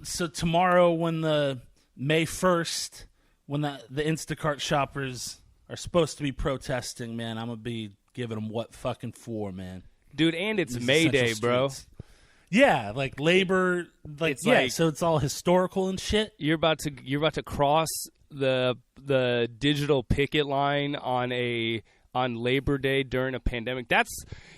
so tomorrow when the May 1st, when the Instacart shoppers are supposed to be protesting, man, I'm going to be giving them what fucking for, man. Dude, and it's May Day, bro. Yeah, like labor, so it's all historical and shit. You're about to cross the digital picket line on Labor Day during a pandemic.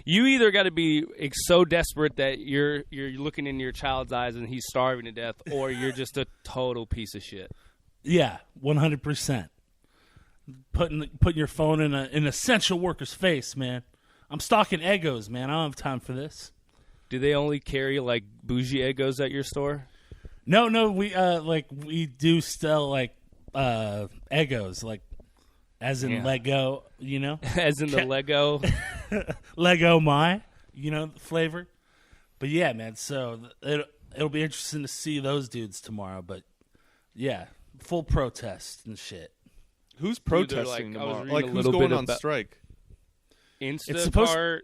You either got to be so desperate that you're looking in your child's eyes and he's starving to death, or you're just a total piece of shit. Yeah, 100%. Putting your phone in an essential worker's face, man. I'm stocking Eggos, man. I don't have time for this. Do they only carry like bougie Eggos at your store? No, we do sell like Eggos, like as in Lego, you know, as in the Lego, Lego flavor. But yeah, man. So it'll be interesting to see those dudes tomorrow. But yeah, full protest and shit. Who's protesting tomorrow? Like who's going on strike? Instacart.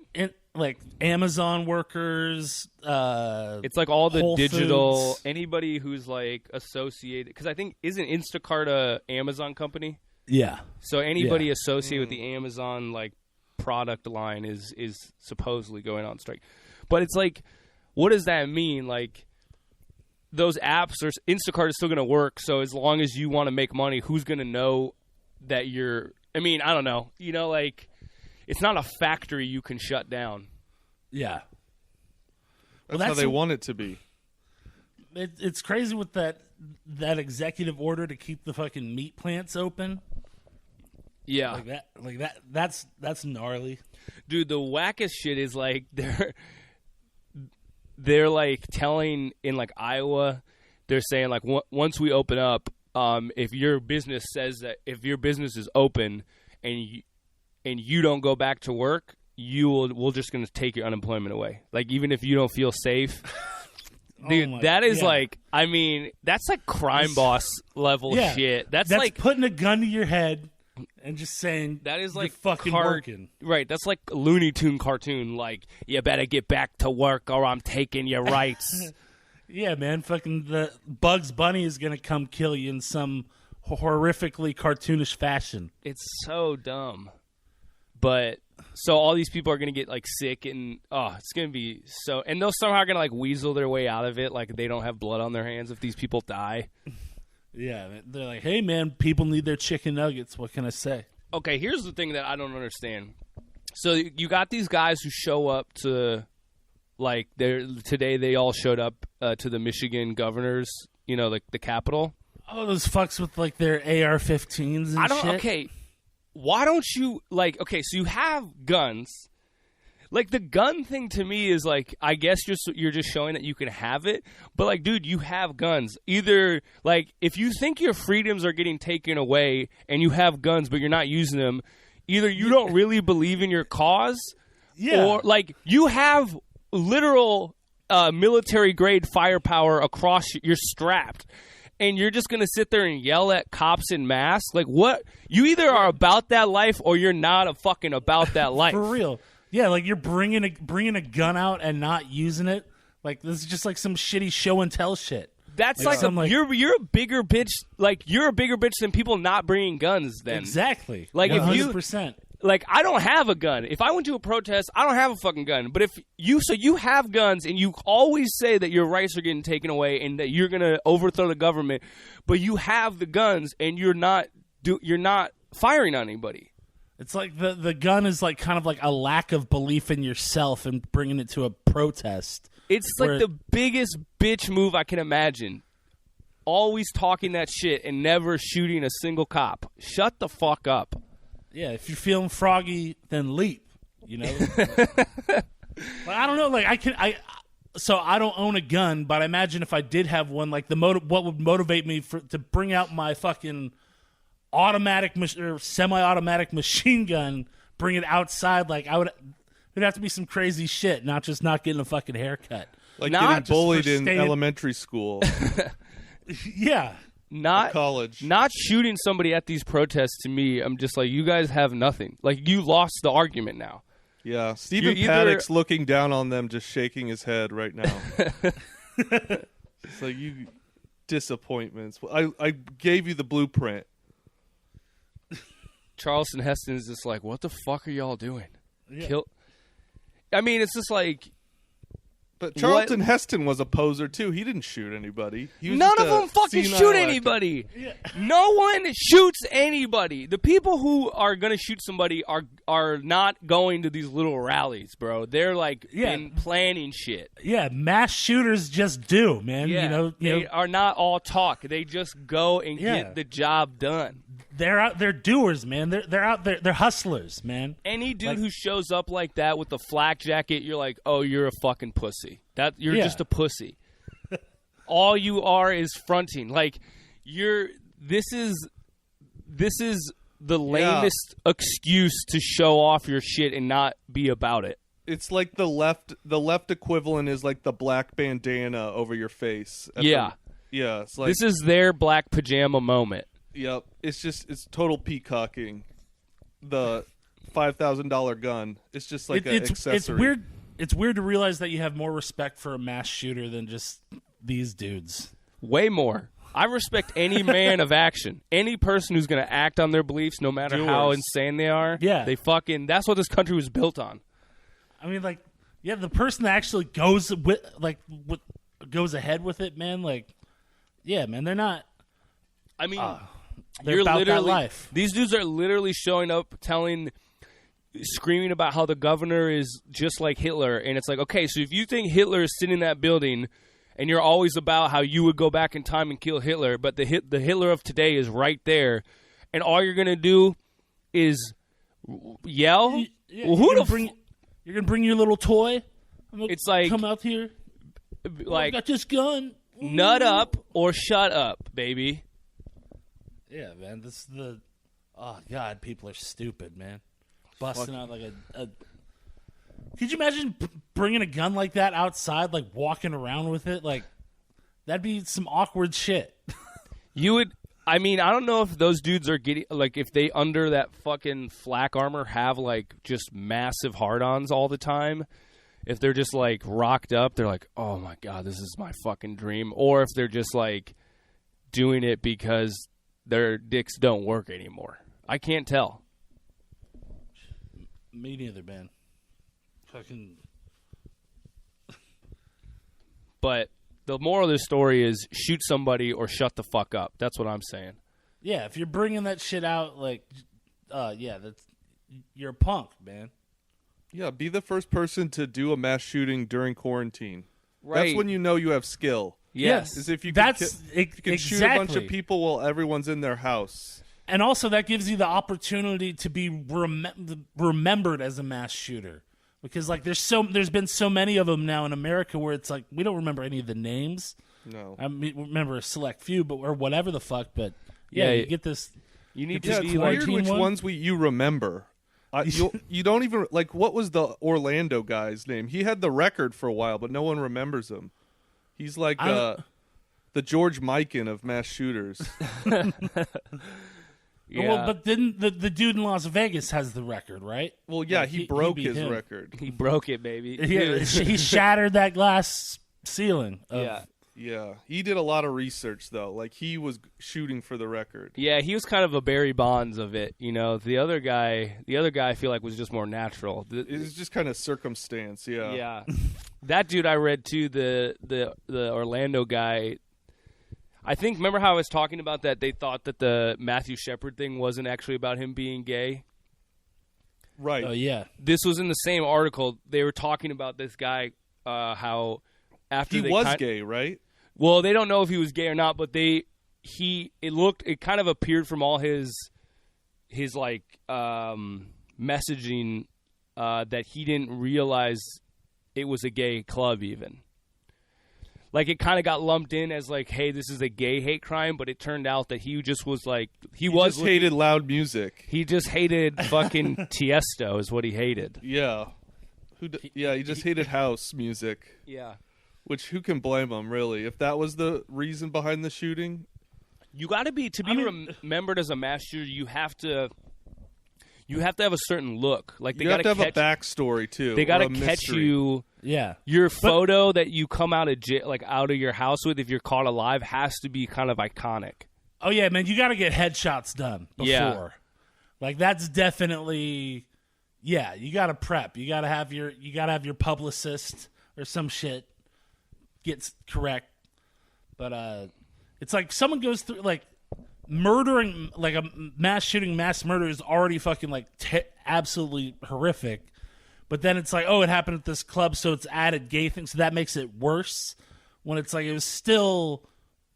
Like Amazon workers. It's like all the Whole digital, Foods. Anybody who's like associated. Because I think, isn't Instacart a Amazon company? Yeah. So anybody associated with the Amazon like product line is supposedly going on strike. But it's like, what does that mean? Like, those apps, or Instacart is still going to work. So as long as you want to make money, who's going to know that you're? I mean, I don't know. You know, like, it's not a factory you can shut down. Yeah. That's how they want it to be. It's crazy with that executive order to keep the fucking meat plants open. Yeah. That's gnarly. Dude, the wackest shit is like they're like telling in like Iowa, they're saying like once we open up, if your business is open and you don't go back to work, we're just going to take your unemployment away. Like, even if you don't feel safe. Dude, that is like, I mean, that's like crime boss level shit. That's like putting a gun to your head and just saying that is like fucking working. Right, that's like Looney Tune cartoon. Like, you better get back to work or I'm taking your rights. Yeah, man, fucking the Bugs Bunny is going to come kill you in some horrifically cartoonish fashion. It's so dumb. But so all these people are going to get like sick and it's going to be so, and they'll somehow going to like weasel their way out of it. Like, they don't have blood on their hands if these people die. Yeah. They're like, hey man, people need their chicken nuggets. What can I say? Okay. Here's the thing that I don't understand. So you got these guys who show up to like today they all showed up to the Michigan governor's, you know, like the Capitol. Oh, those fucks with like their AR-15s and shit. Okay. Why don't you, like, okay, so you have guns. Like, the gun thing to me is, like, I guess you're just showing that you can have it. But, like, dude, you have guns. Either, like, if you think your freedoms are getting taken away and you have guns but you're not using them, either you don't really believe in your cause, or, like, you have literal military-grade firepower across, you're strapped. And you're just going to sit there and yell at cops in mass? Like, what? You either are about that life or you're not fucking about that life. For real. Yeah, like you're bringing a gun out and not using it. Like, this is just like some shitty show and tell shit. That's like you're a bigger bitch. Like, you're a bigger bitch than people not bringing guns then. Exactly. Like, 100%. Like, I don't have a gun. If I went to a protest, I don't have a fucking gun. But if you have guns and you always say that your rights are getting taken away and that you're going to overthrow the government, but you have the guns and you're not firing on anybody. It's like the gun is like kind of like a lack of belief in yourself and bringing it to a protest. It's like the biggest bitch move I can imagine. Always talking that shit and never shooting a single cop. Shut the fuck up. Yeah, if you're feeling froggy, then leap. You know, but I don't know. Like, so I don't own a gun, but I imagine if I did have one, like what would motivate me to bring out my fucking automatic or semi-automatic machine gun, bring it outside. Like, it'd have to be some crazy shit, not just not getting a fucking haircut, like getting bullied in elementary school. Yeah. Not college. Not shooting somebody at these protests, to me, I'm just like, you guys have nothing. Like, you lost the argument now. Yeah, Stephen Paddock's looking down on them, just shaking his head right now. It's like, disappointments. I gave you the blueprint. Charleston Heston is just like, what the fuck are y'all doing? Yeah. I mean, it's just like. But Charlton Heston was a poser too. He didn't shoot anybody. He was None of them fucking shoot anybody. Yeah. No one shoots anybody. The people who are gonna shoot somebody are not going to these little rallies, bro. They're like been planning shit. Yeah, mass shooters just do, man. Yeah, they are not all talk. They just go and get the job done. They're out. They're doers, man. They're out there. They're hustlers, man. Any dude who shows up like that with the flak jacket, you're like, oh, you're a fucking pussy. You're just a pussy. All you are is fronting. Like This is the lamest excuse to show off your shit and not be about it. It's like the left equivalent is like the black bandana over your face. It's like, this is their black pajama moment. Yep. It's total peacocking. The $5,000 gun. It's just like an accessory. It's weird to realize that you have more respect for a mass shooter than just these dudes. Way more. I respect any man of action. Any person who's going to act on their beliefs, no matter how insane they are. Yeah. That's what this country was built on. I mean, like, the person that actually goes goes ahead with it, man. Like, yeah, man, they're not. I mean, they're about that life. These dudes are literally showing up, screaming about how the governor is just like Hitler, and it's like, okay, so if you think Hitler is sitting in that building, and you're always about how you would go back in time and kill Hitler, but the Hitler of today is right there, and all you're gonna do is yell. Yeah, well, you're gonna bring your little toy. It's like, come out here. Like, I got this gun. Nut up or shut up, baby. Yeah, man. This is the. Oh God, people are stupid, man. Busting out like a. Could you imagine bringing a gun like that outside, like walking around with it? Like, that'd be some awkward shit. You would. I mean, I don't know if those dudes are getting, like, if they under that fucking flak armor have, like, just massive hard-ons all the time. If they're just, like, rocked up, they're like, oh, my God, this is my fucking dream. Or if they're just, like, doing it because their dicks don't work anymore. I can't tell. Me neither, man. Fucking. But the moral of this story is shoot somebody or shut the fuck up. That's what I'm saying. Yeah, if you're bringing that shit out, like, you're a punk, man. Yeah, be the first person to do a mass shooting during quarantine. Right. That's when you know you have skill. Yes. Is if you can exactly. Shoot a bunch of people while everyone's in their house. And also that gives you the opportunity to be remembered as a mass shooter. Because, like, there's been so many of them now in America where it's like we don't remember any of the names. No. I mean, remember a select few, or whatever the fuck. But yeah, you get this. You need to be it's like weird which ones you remember. You don't even like what was the Orlando guy's name? He had the record for a while, but no one remembers him. He's like the George Mikan of mass shooters. Yeah. Well, but then the dude in Las Vegas has the record, right? Well, yeah, like he broke his record. He broke it, baby. Yeah, he shattered that glass ceiling. Yeah. He did a lot of research though. Like he was shooting for the record. Yeah, he was kind of a Barry Bonds of it. You know, the other guy, I feel like was just more natural. It was just kind of circumstance. Yeah. Yeah. That dude I read too. The Orlando guy. I think, remember how I was talking about that they thought that the Matthew Shepard thing wasn't actually about him being gay? Right. Oh, yeah. This was in the same article. They were talking about this guy, how after he was gay, right? Well, they don't know if he was gay or not, but it kind of appeared from all his like messaging that he didn't realize it was a gay club even. Like, it kind of got lumped in as, like, hey, this is a gay hate crime, but it turned out that he just was, like... He just hated loud music. He just hated fucking Tiesto is what he hated. Yeah. He just hated house music. Yeah. Which, who can blame him, really? If that was the reason behind the shooting? You got to be... To be remembered as a mass shooter, you have to have a certain look. Like, they got to have a backstory, too. They got to catch you... Yeah. Your photo that you come out of out of your house with, if you're caught alive, has to be kind of iconic. Oh yeah, man, you got to get headshots done before. Yeah. Like that's definitely, yeah. You got to prep. You got to have your publicist or some shit gets correct. But it's like someone goes through like murdering, like a mass shooting, mass murder is already fucking like absolutely horrific. But then it's like, oh, it happened at this club, so it's added gay things, so that makes it worse. When it's like it was still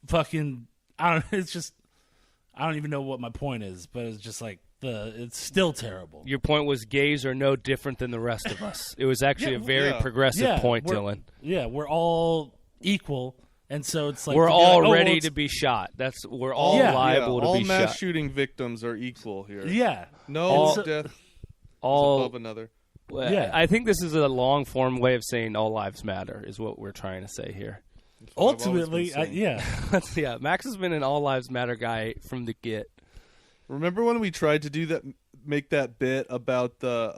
fucking, I don't. It's just, I don't even know what my point is, but it's just like it's still terrible. Your point was gays are no different than the rest of us. It was actually a very progressive point, Dylan. Yeah, we're all equal, and so it's like we're all ready to be shot. We're all liable to be shot. All mass shooting victims are equal here. Yeah, no death is above another. Yeah, I think this is a long form way of saying all lives matter is what we're trying to say here. Ultimately, yeah. Yeah, Max has been an all lives matter guy from the get. Remember when we tried to do that, make that bit about the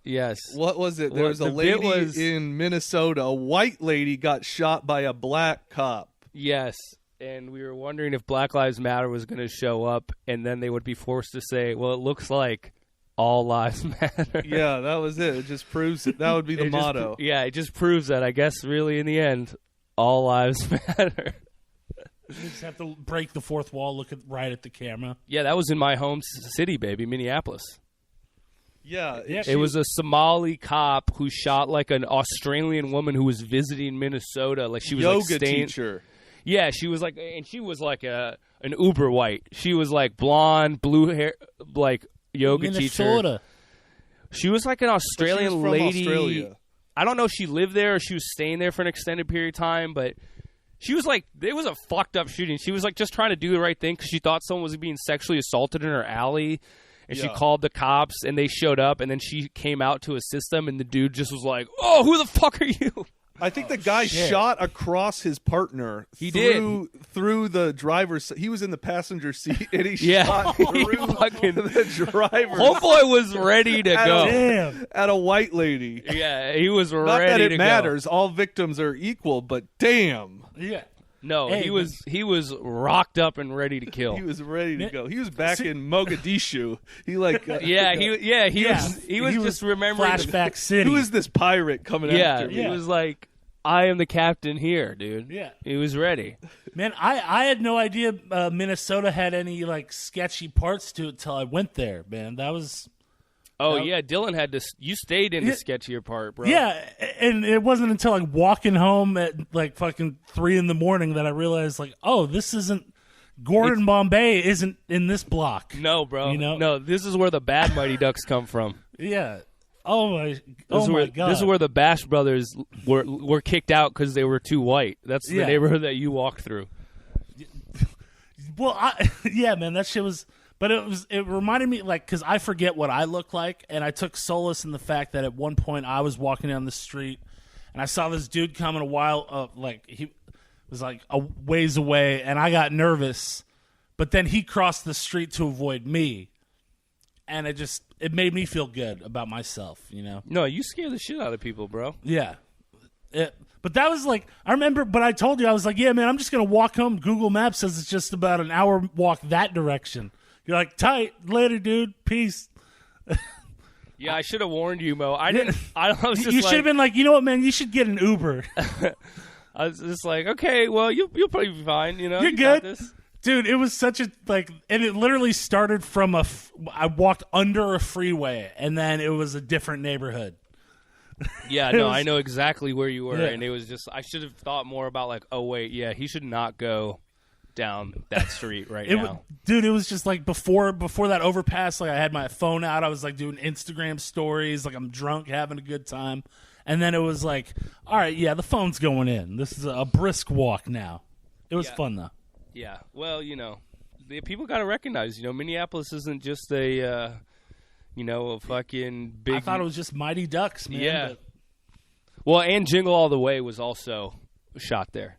Yes. What was it? There was a lady in Minnesota, a white lady got shot by a black cop. Yes. And we were wondering if Black Lives Matter was going to show up, and then they would be forced to say, well, it looks like all lives matter. Yeah, that was it. It just proves it. That would be the motto. It just proves that, I guess, really, in the end, all lives matter. You just have to break the fourth wall, look right at the camera. Yeah, that was in my home city, baby, Minneapolis. Yeah. It was a Somali cop who shot like an Australian woman who was visiting Minnesota. Like she was yoga teacher. Yeah, she was like, and she was like an uber white. She was like blonde, blue hair, like yoga Minnesota. teacher. She was like an Australian lady. Australia. I don't know if she lived there or she was staying there for an extended period of time, but she was like, it was a fucked up shooting. She was like just trying to do the right thing because she thought someone was being sexually assaulted in her alley. And she called the cops, and they showed up, and then she came out to assist them, and the dude just was like, oh, who the fuck are you? I think the guy shot across his partner. He did. Through the driver's he was in the passenger seat, and he shot through the driver's Homeboy was ready to go. At a white lady. Yeah, he was ready to go. Not that it matters. All victims are equal, but damn. Yeah. No, he was rocked up and ready to kill. He was ready to go. He was back in Mogadishu. He like he was just remembering Flashback City. Who is this pirate coming after me? He was like, I am the captain here, dude. Yeah. He was ready. Man, I had no idea Minnesota had any like sketchy parts to it till I went there, man. That was yeah, Dylan had to. You stayed in the sketchier part, bro. Yeah, and it wasn't until like walking home at like fucking 3 a.m. that I realized like, oh, this isn't Gordon Bombay isn't in this block. No, bro. You know? No, this is where the bad Mighty Ducks come from. Yeah. Oh my god. This is where the Bash Brothers were kicked out because they were too white. That's the neighborhood that you walked through. Well, man, that shit was. But it reminded me, like, because I forget what I look like, and I took solace in the fact that at one point I was walking down the street, and I saw this dude coming he was like a ways away, and I got nervous, but then he crossed the street to avoid me, and it made me feel good about myself, you know? No, you scare the shit out of people, bro. Yeah. But that was like, I remember, but I told you, I was like, yeah, man, I'm just going to walk home. Google Maps says it's just about an hour walk that direction. You're like, tight, later, dude, peace. Yeah, I should have warned you, Mo. I didn't. You should have been like, you know what, man, you should get an Uber. I was just like, okay, well, you'll probably be fine, you know. You're you good. Got this. Dude, it was such a, like, and it literally started from I walked under a freeway, and then it was a different neighborhood. Yeah, no, I know exactly where you were, and it was just, I should have thought more about, like, oh, wait, yeah, he should not go down that street now. Dude, it was just like before that overpass, like I had my phone out, I was like doing Instagram stories, like I'm drunk, having a good time. And then it was like, all right, yeah, the phone's going in. This is a brisk walk now. It was fun though. Yeah. Well, you know, the people got to recognize, you know, Minneapolis isn't just a fucking big. I thought it was just Mighty Ducks, man. Yeah. Well, and Jingle All the Way was also shot there.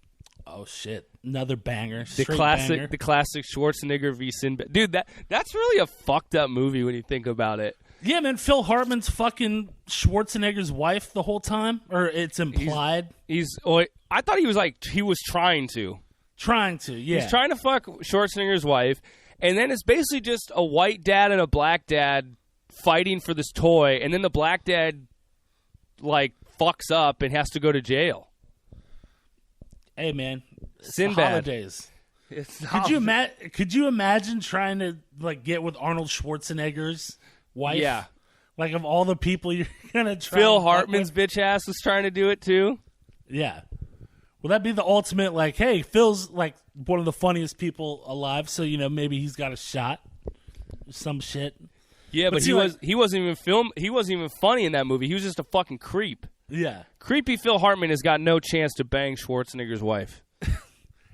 Oh shit! Another banger. The classic Schwarzenegger v. Sinbad. Dude, that's really a fucked up movie when you think about it. Yeah, man. Phil Hartman's fucking Schwarzenegger's wife the whole time, or it's implied. I thought he was trying to. Trying to, yeah. He's trying to fuck Schwarzenegger's wife, and then it's basically just a white dad and a black dad fighting for this toy, and then the black dad like fucks up and has to go to jail. Hey, man. Sinbad. Holidays. Could you imagine trying to like get with Arnold Schwarzenegger's wife? Yeah. Like of all the people you're gonna try. Phil Hartman's bitch ass was trying to do it too. Yeah. Will that be the ultimate? Like, hey, Phil's like one of the funniest people alive, so maybe he's got a shot. Some shit. Yeah, but he wasn't even funny in that movie. He was just a fucking creep. Yeah. Creepy Phil Hartman has got no chance to bang Schwarzenegger's wife.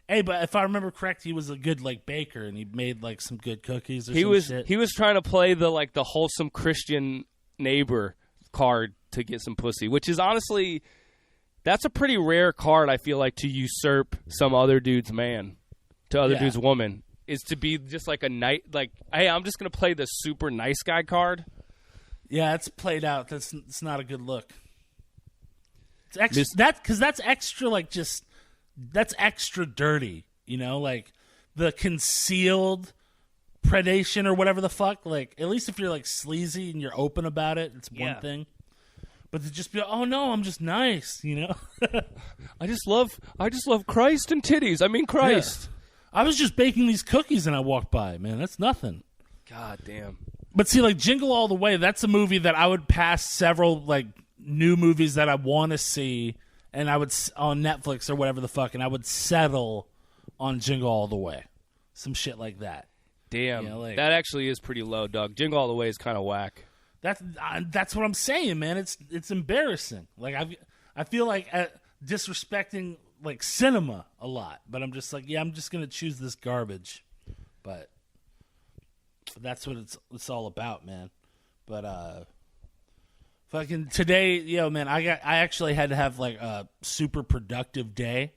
Hey, but if I remember correct, he was a good like baker, and he made like some good cookies. Or shit. He was trying to play the wholesome Christian neighbor card to get some pussy, which is honestly, that's a pretty rare card. I feel like to usurp some other dude's man to other dude's woman is to be just like hey, I'm just gonna play the super nice guy card. Yeah, it's played out. It's not a good look. It's extra, that's extra like just. That's extra dirty, like the concealed predation or whatever the fuck. Like, at least if you're like sleazy and you're open about it, it's one thing. But to just be, oh no, I'm just nice, I just love Christ and titties. I mean Christ. Yeah. I was just baking these cookies and I walked by, man. That's nothing. God damn. But see, like Jingle All the Way, that's a movie that I would pass several like new movies that I want to see. And I would, on Netflix or whatever the fuck, and I would settle on Jingle All the Way. Some shit like that. Damn. That actually is pretty low, dog. Jingle All the Way is kind of whack. That's what I'm saying, man. It's embarrassing. Like, I feel like disrespecting, like, cinema a lot. But I'm just like, I'm just going to choose this garbage. But that's what it's all about, man. But, fucking today, man, I actually had to have like a super productive day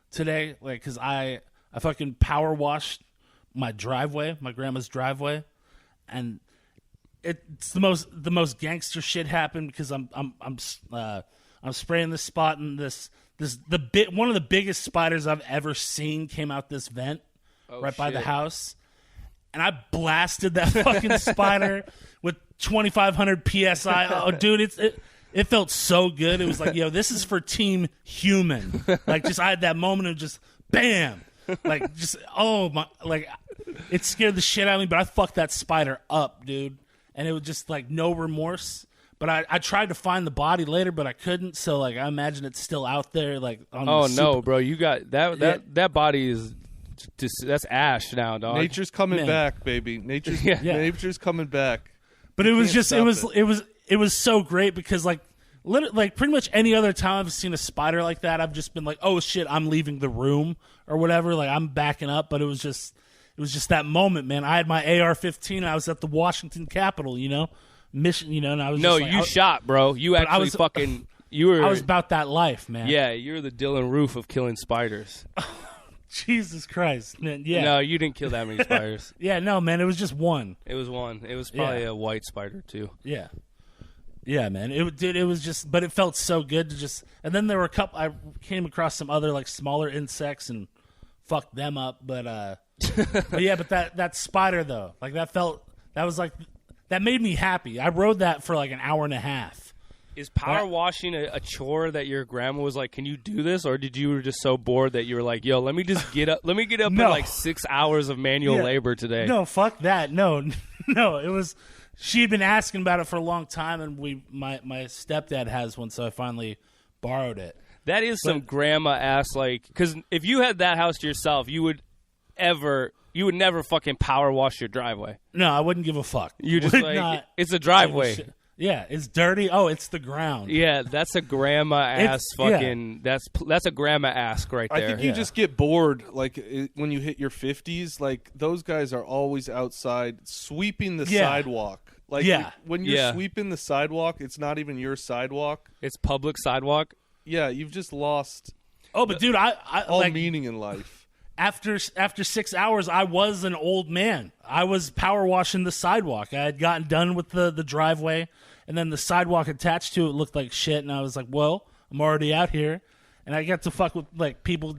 today, like, cause I fucking power washed my driveway, my grandma's driveway, and it's the most gangster shit happened because I'm spraying this spot and one of the biggest spiders I've ever seen came out this vent by the house, and I blasted that fucking spider with 2,500 PSI. Oh, dude, it felt so good. It was like, this is for Team Human. Like, just I had that moment of just bam, like just it scared the shit out of me. But I fucked that spider up, dude, and it was just like no remorse. But I tried to find the body later, but I couldn't. So like I imagine it's still out there. Like no, bro, you got that body is. That's ash now, dog. Nature's coming back, baby. Nature's coming back. But it was just it was so great because like pretty much any other time I've seen a spider like that, I've just been like, oh shit, I'm leaving the room or whatever. Like I'm backing up. But it was just that moment, man. I had my AR-15. I was at the Washington Capitol, mission, and I was shot, bro. You actually I was about that life, man. Yeah, you're the Dylan Roof of killing spiders. Jesus Christ, man. Yeah. No, you didn't kill that many spiders. Yeah, no, man. It was just one. It was one. It was probably a white spider, too. Yeah. Yeah, man. It was just, but it felt so good to just, and then there were I came across some other, like, smaller insects and fucked them up. But that spider, though, like, that made me happy. I rode that for, like, an hour and a half. Is power washing a chore that your grandma was like, can you do this? Or did you were just so bored that you were like, yo, let me get up in like 6 hours of manual labor today? No, fuck that. No, it was, she had been asking about it for a long time, and my stepdad has one, so I finally borrowed it. That is some grandma ass, like, because if you had that house to yourself, you would never fucking power wash your driveway. No, I wouldn't give a fuck. You just like, it's a driveway. Yeah, it's dirty. Oh, it's the ground. Yeah, that's a grandma ass fucking. Yeah. That's a grandma ask right there. I think you just get bored, like when you hit your 50s. Like those guys are always outside sweeping the sidewalk. Like when you're sweeping the sidewalk, it's not even your sidewalk. It's public sidewalk. Yeah, you've just lost. Oh, but dude, I all meaning in life. after 6 hours, I was an old man. I was power washing the sidewalk. I had gotten done with the driveway, and then the sidewalk attached to it looked like shit. And I was like, well, I'm already out here, and I got to fuck with like people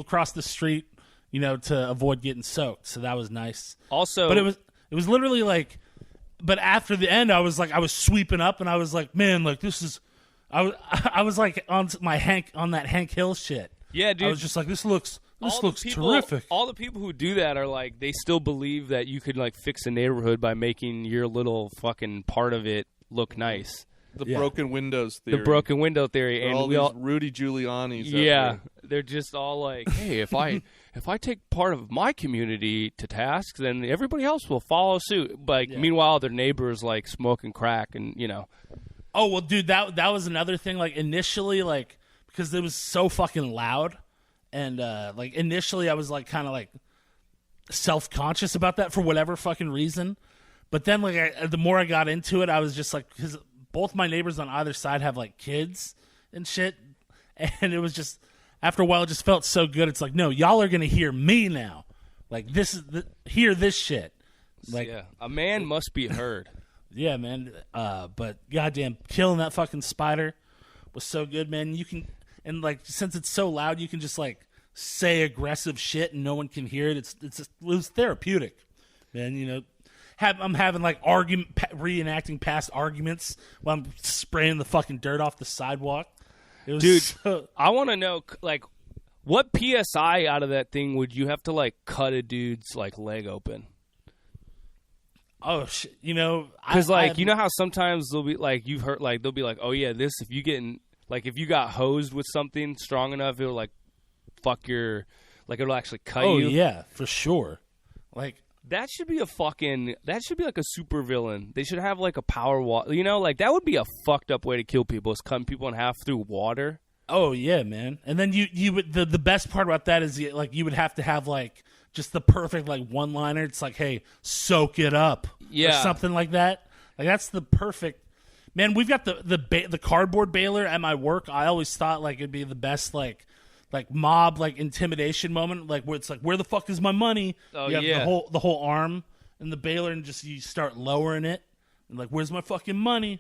cross the street, to avoid getting soaked. So that was nice. Also, but it was literally like, but after the end, I was sweeping up, and I was like, man, like this is, I was like on that Hank Hill shit. Yeah, dude. I was just like, this looks terrific. All the people who do that are like, they still believe that you could like fix a neighborhood by making your little fucking part of it look nice. The broken windows theory. The broken window theory. And all Rudy Giuliani's. Yeah, they're just all like, hey, if I take part of my community to task, then everybody else will follow suit. But meanwhile, their neighbors like smoking crack and Oh well, dude, that was another thing. Like initially, like because it was so fucking loud, and like initially I was like kind of like self-conscious about that for whatever fucking reason. But then like the more I got into it, I was just like, because both my neighbors on either side have like kids and shit, and it was just after a while it just felt so good. It's like, no, y'all are gonna hear me now. Like this is hear this shit. Like a man must be heard. Yeah, man. But goddamn, killing that fucking spider was so good, man. You can, and like since it's so loud, you can just like say aggressive shit and no one can hear it. It was therapeutic, man. I'm having like reenacting past arguments while I'm spraying the fucking dirt off the sidewalk. Dude, I want to know like what PSI out of that thing would you have to like cut a dude's like leg open? Oh shit! Because you know how sometimes they'll be like, you've heard like they'll be like, oh yeah, this if you got hosed with something strong enough, it'll like fuck your, like it'll actually cut you. Oh yeah, for sure. Like that should be like a super villain. They should have like a power water. Like that would be a fucked up way to kill people, is cutting people in half through water. Oh yeah, man. And then you would the best part about that is like you would have to have like just the perfect like one-liner. It's like, hey, soak it up, or something like that. Like that's the perfect. Man, we've got the cardboard baler at my work. I always thought like it'd be the best like mob like intimidation moment, like where it's like, where the fuck is my money? Oh, you have the whole arm and the baler, and just you start lowering it, and like, where's my fucking money?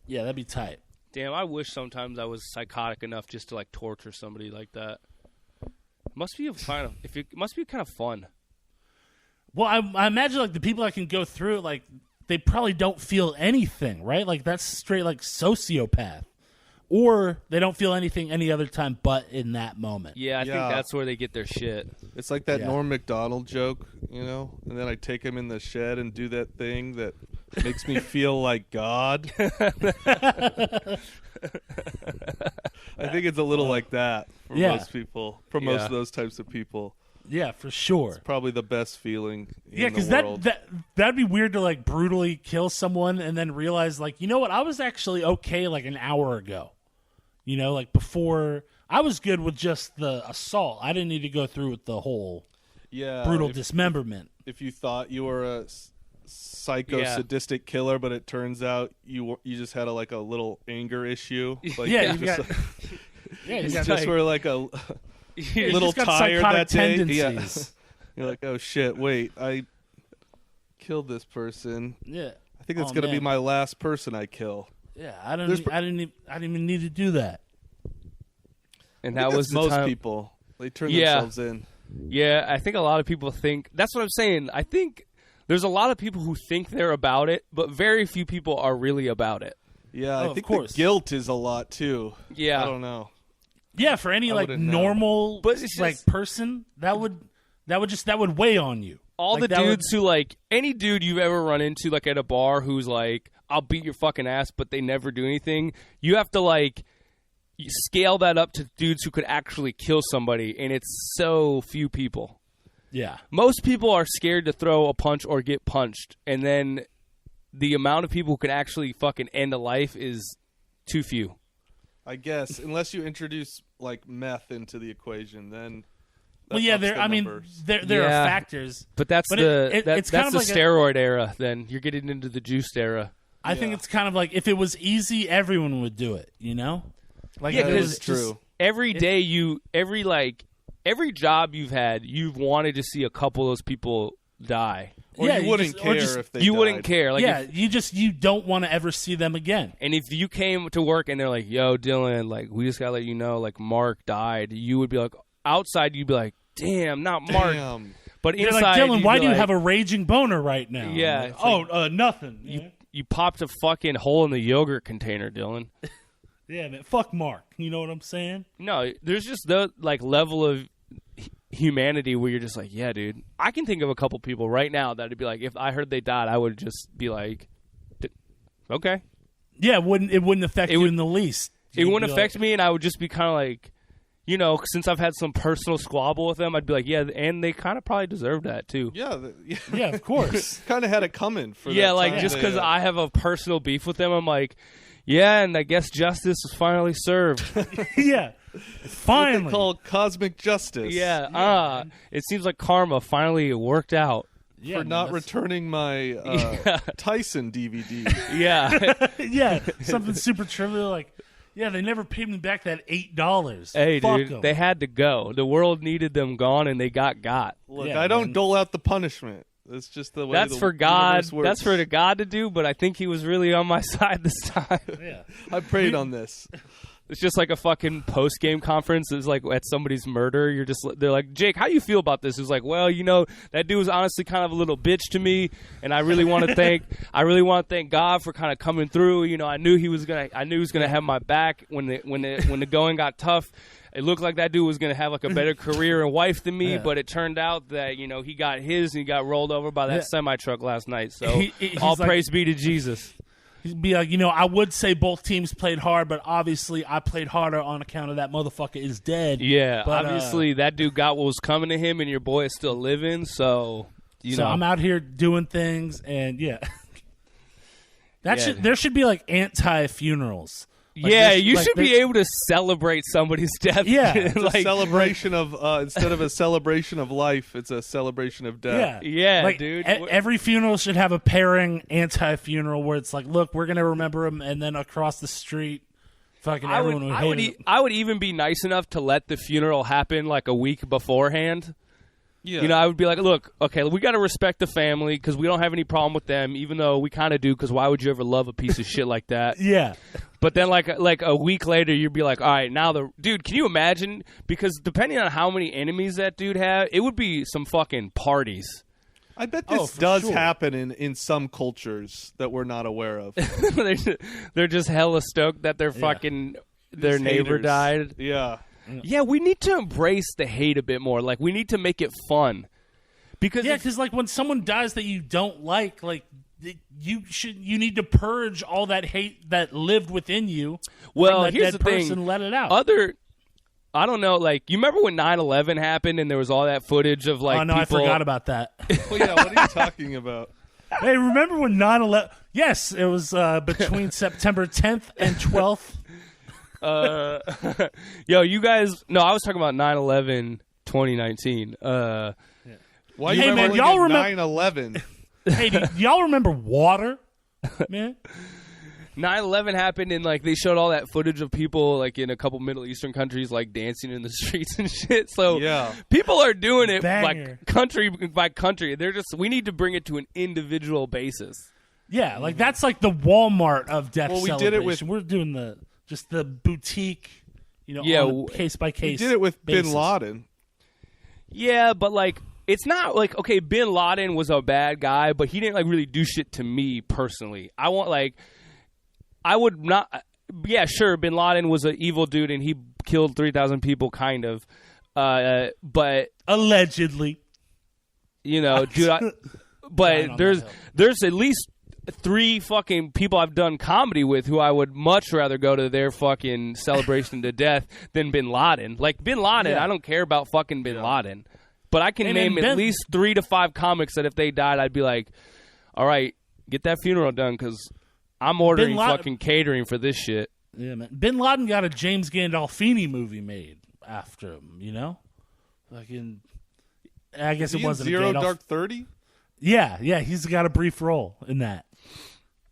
Yeah, that'd be tight. Damn, I wish sometimes I was psychotic enough just to like torture somebody like that. It must be kind of fun. Well, I imagine like the people that can go through it, like they probably don't feel anything, right? Like that's straight like sociopath, or they don't feel anything any other time but in that moment. Yeah, I think that's where they get their shit. It's like that Norm Macdonald joke, and then I take him in the shed and do that thing that makes me feel like God. I think it's a little like that for most people, for most of those types of people. Yeah, for sure. It's probably the best feeling in Yeah, because that'd be weird to like brutally kill someone and then realize like, you know what, I was actually okay like an hour ago. Like before, I was good with just the assault. I didn't need to go through with the whole brutal dismemberment. If you thought you were a psycho sadistic killer, but it turns out you just had a little anger issue. Like, you just were like a little tired that day. Yeah. You're like, oh shit, wait, I killed this person. Yeah. I think it's gonna be my last person I kill. Yeah, I didn't even need to do that. And that was most people. They turn themselves in. Yeah, I think a lot of people think that's what I'm saying. I think there's a lot of people who think they're about it, but very few people are really about it. Yeah, I think the guilt is a lot too. Yeah, I don't know. Yeah, for any like normal person, that would weigh on you. All the dudes who like any dude you've ever run into like at a bar who's like, I'll beat your fucking ass, but they never do anything. You have to like scale that up to dudes who could actually kill somebody, and it's so few people. Yeah. Most people are scared to throw a punch or get punched, and then the amount of people who can actually fucking end a life is too few. I guess, unless you introduce like meth into the equation, then there are factors. But that's it's kind of the steroid era, then. You're getting into the juiced era. I think it's kind of like if it was easy, everyone would do it, Like, yeah, because true. Every day every job you've had, you've wanted to see a couple of those people die. Or you wouldn't care if they You died. wouldn't care. Like yeah, you don't want to ever see them again. And if you came to work and they're like, yo, Dylan, like, we just got to let you know, like, Mark died, you would be like, outside, you'd be like, damn, not Mark. Damn. But You're inside, like, Dylan, why you'd do be you like, have a raging boner right now? Yeah, Like, it's like- nothing. You popped a fucking hole in the yogurt container, Dylan. Yeah, man, fuck Mark. You know what I'm saying? No, there's just the, like, level of humanity where you're just like, yeah, dude. I can think of a couple people right now that'd be like, if I heard they died, I would just be like, okay. Yeah, it wouldn't affect you in the least. It wouldn't affect me, and I would just be kind of like, you know, since I've had some personal squabble with them, I'd be like, yeah, and they kind of probably deserve that too. Yeah, Yeah, of course. kind of had it coming for Yeah, that like time just they, because I have a personal beef with them, I'm like, yeah, and I guess justice was finally served. Yeah, what finally. they call cosmic justice. Yeah, it seems like karma finally worked out. Yeah, for man, not that's- returning my Tyson DVD. Yeah. Yeah, something super trivial like, yeah, they never paid me back that $8. Hey, Fuck dude, 'em. they had to go. The world needed them gone, and they got. Look, Yeah, I don't man. dole out the punishment. It's just the way That's the for God. universe works. That's for the God to do. But I think he was really on my side this time. Yeah. I prayed on this. It's just like a fucking post game conference. It's like at somebody's murder. They're like, Jake, how do you feel about this? It's like, well, you know, that dude was honestly kind of a little bitch to me, and I really want to thank God for kind of coming through. You know, I knew he was gonna have my back when the going got tough. It looked like that dude was going to have like a better career and wife than me, but it turned out that, you know, he got his and he got rolled over by that semi truck last night. So He's all like- praise be to Jesus. He'd be like, you know, I would say both teams played hard, but obviously I played harder on account of that motherfucker is dead. Yeah, But, obviously that dude got what was coming to him, and your boy is still living. So you know, I'm out here doing things, and yeah. Yeah. There should be like anti-funerals. Like, yeah, there's- you like, should be there- able to celebrate somebody's death. Yeah, It's a like, celebration of instead of a celebration of life, it's a celebration of death. Yeah, Yeah, like, dude. Every funeral should have a pairing anti-funeral where it's like, look, we're gonna remember him, and then across the street, fucking everyone would hate him. I would even be nice enough to let the funeral happen like a week beforehand. Yeah. You know, I would be like, look, okay, we got to respect the family because we don't have any problem with them, even though we kind of do, because why would you ever love a piece of shit like that? Yeah, But then, like a week later, you'd be like, all right, now dude, can you imagine? Because depending on how many enemies that dude had, it would be some fucking parties. I bet this for does sure. happen in some cultures that we're not aware of. They're just hella stoked that their fucking their These neighbor haters. died. Yeah. Yeah, we need to embrace the hate a bit more. Like, we need to make it fun. Because yeah, because like when someone dies that you don't like you need to purge all that hate that lived within you. Well, from that here's dead the thing. person, let it out. I don't know, like, you remember when 9/11 happened and there was all that footage of, like, oh no, people... I forgot about that. Well, yeah, what are you talking about? Hey, remember when 9/11? Yes, it was between September 10th and 12th. Yo, you guys... No, I was talking about 9/11 2019. Why Hey, you man, remembering y'all remember- 9/11? Hey, do y'all remember water, man? 9/11 happened and, like, they showed all that footage of people, like, in a couple Middle Eastern countries, like, dancing in the streets and shit. So Yeah. people are doing it, Banger. like, country by country. We need to bring it to an individual basis. Yeah, like that's like the Walmart of death Well, we celebration. did it with- We're doing the boutique, you know, Yeah, case by We case. did it with basis. Bin Laden. Yeah, but, like, it's not like, okay, Bin Laden was a bad guy, but he didn't, like, really do shit to me personally. I would not. Yeah, sure, Bin Laden was an evil dude and he killed 3,000 people, kind of. But Allegedly. you know, dude. Dying But on there's that hill. there's at least 3 fucking people I've done comedy with who I would much rather go to their fucking celebration to death than Bin Laden. Like, Bin Laden, Yeah. I don't care about fucking Bin Laden, but I can Hey, name man, at least 3 to 5 comics that if they died, I'd be like, all right, get that funeral done because I'm ordering Bin Laden- fucking catering for this shit. Yeah, man. Bin Laden got a James Gandolfini movie made after him. You know, like I guess Is he it in wasn't Zero a Gandolf- Dark 30? Yeah, he's got a brief role in that.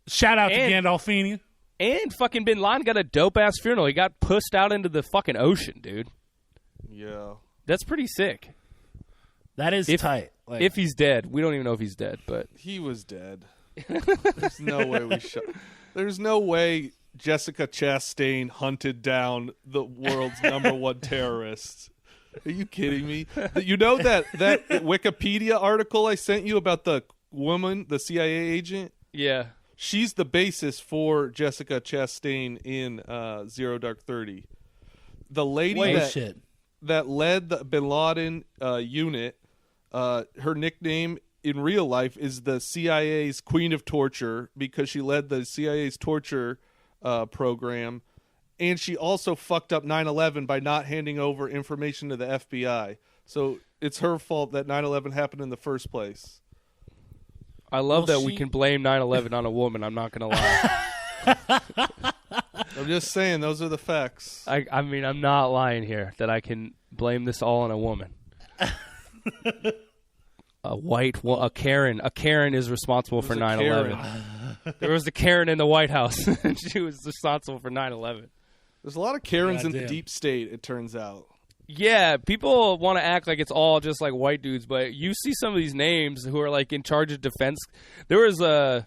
Shout out And- to Gandolfini. And fucking Bin Laden got a dope ass funeral. He got pushed out into the fucking ocean, dude. Yeah. That's pretty sick. That is tight. Like, If he's dead. We don't even know if he's dead, but He was dead. There's no way we shot. There's no way Jessica Chastain hunted down the world's #1 terrorist. Are you kidding me? You know that Wikipedia article I sent you about the woman, the CIA agent? yeah. She's the basis for Jessica Chastain in Zero Dark 30. The lady that led the Bin Laden unit, her nickname in real life is the CIA's Queen of Torture because she led the CIA's torture program. And she also fucked up 9/11 by not handing over information to the FBI. So it's her fault that 9/11 happened in the first place. I love that we can blame 9/11 on a woman. I'm not going to lie. I'm just saying, those are the facts. I mean, I'm not lying here that I can blame this all on a woman. A Karen. A Karen is responsible for 9/11. There was a Karen in the White House, and she was responsible for 9/11. There's a lot of Karens in the deep state, it turns out. Yeah, people want to act like it's all just like white dudes, but you see some of these names who are like in charge of defense. There was like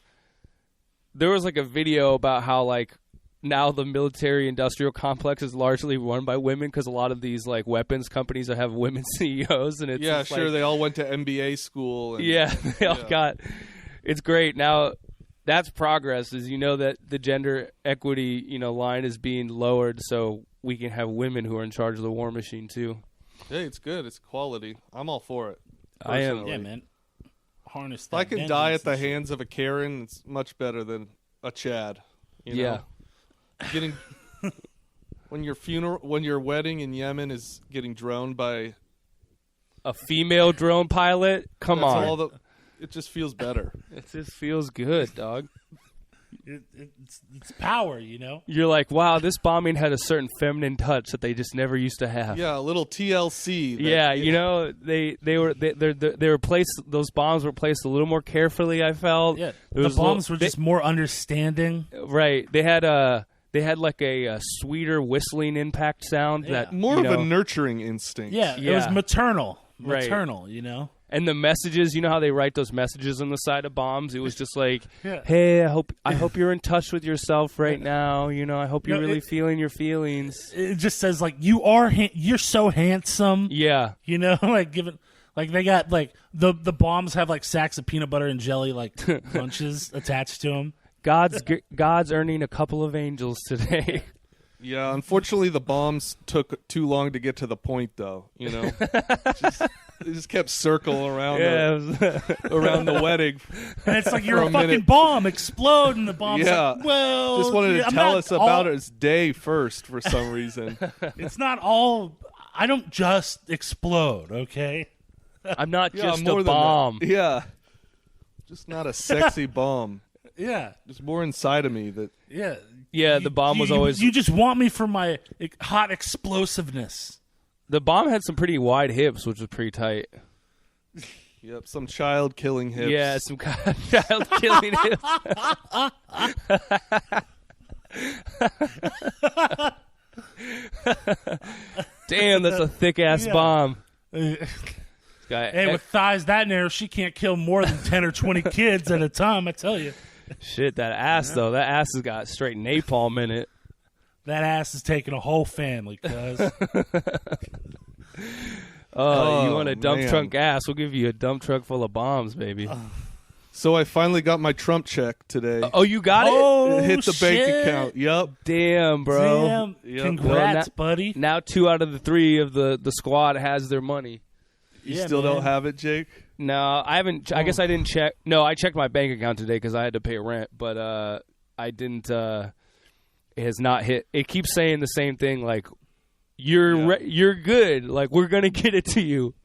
a video about how like now the military industrial complex is largely run by women because a lot of these like weapons companies that have women CEOs, and it's sure, like, they all went to MBA school. And, they all got. It's great now. That's progress. Is that the gender equity line is being lowered, so we can have women who are in charge of the war machine too. Hey, it's good. It's quality. I'm all for it. I am. Yeah, man. Harness. If I can die at the hands of a Karen, it's much better than a Chad. You know? Getting when your wedding in Yemen is getting droned by a female drone pilot. Come on. It just feels better. It just feels good, dog. It's power, You're like, wow, this bombing had a certain feminine touch that they just never used to have. Yeah, a little TLC. They were placed. Those bombs were placed a little more carefully. I felt. Yeah, the bombs were just more understanding. Right. They had like a sweeter whistling impact sound that more of a nurturing instinct. Yeah, it was maternal. Right. And the messages, you know how they write those messages on the side of bombs? It was just like, hey, I hope you're in touch with yourself right now. I hope you're really feeling your feelings. It just says like you're so handsome. Yeah. Like they got like the bombs have like sacks of peanut butter and jelly like bunches attached to them. God's earning a couple of angels today. Yeah, unfortunately the bombs took too long to get to the point though, They just kept circling around around the wedding. And it's like you're a fucking bomb, explode, and the bomb's like, well... Just wanted to tell us about its day first for some reason. It's not all... I don't just explode, okay? I'm not just a bomb. Yeah. Just not a sexy bomb. Yeah. There's more inside of me that... Yeah, the bomb was always... You just want me for my hot explosiveness. The bomb had some pretty wide hips, which was pretty tight. Yep, some child-killing hips. Yeah, some child-killing hips. Damn, that's a thick-ass bomb. Hey, with thighs that narrow, she can't kill more than 10 or 20 kids at a time, I tell you. Shit, that ass, though. That ass has got straight napalm in it. That ass is taking a whole family, cuz. You want a dump truck ass? We'll give you a dump truck full of bombs, baby. So I finally got my Trump check today. You got it? It hit the bank account. Yep. Damn, bro. Damn. Yep. Congrats, buddy. Now 2 out of the 3 of the squad has their money. You still don't have it, Jake? No, I haven't. I guess I didn't check. No, I checked my bank account today because I had to pay rent, but I didn't. It has not hit. It keeps saying the same thing, like you're good. Like we're gonna get it to you,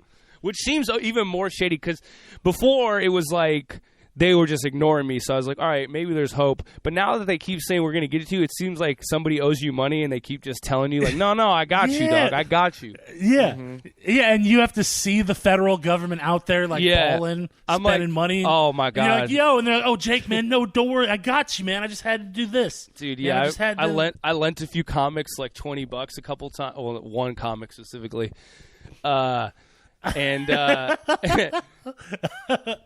which seems even more shady because before it was like they were just ignoring me. So I was like, all right, maybe there's hope. But now that they keep saying we're going to get it to you, it seems like somebody owes you money and they keep just telling you like, no, I got you, dog. I got you. Yeah. Mm-hmm. Yeah, and you have to see the federal government out there like balling, spending money. Oh, my God. And you're like, yo, and they're like, oh, Jake, man, no, don't worry. I got you, man. I just had to do this. Dude, yeah. I lent a few comics like $20 a couple times. Well, one comic specifically. And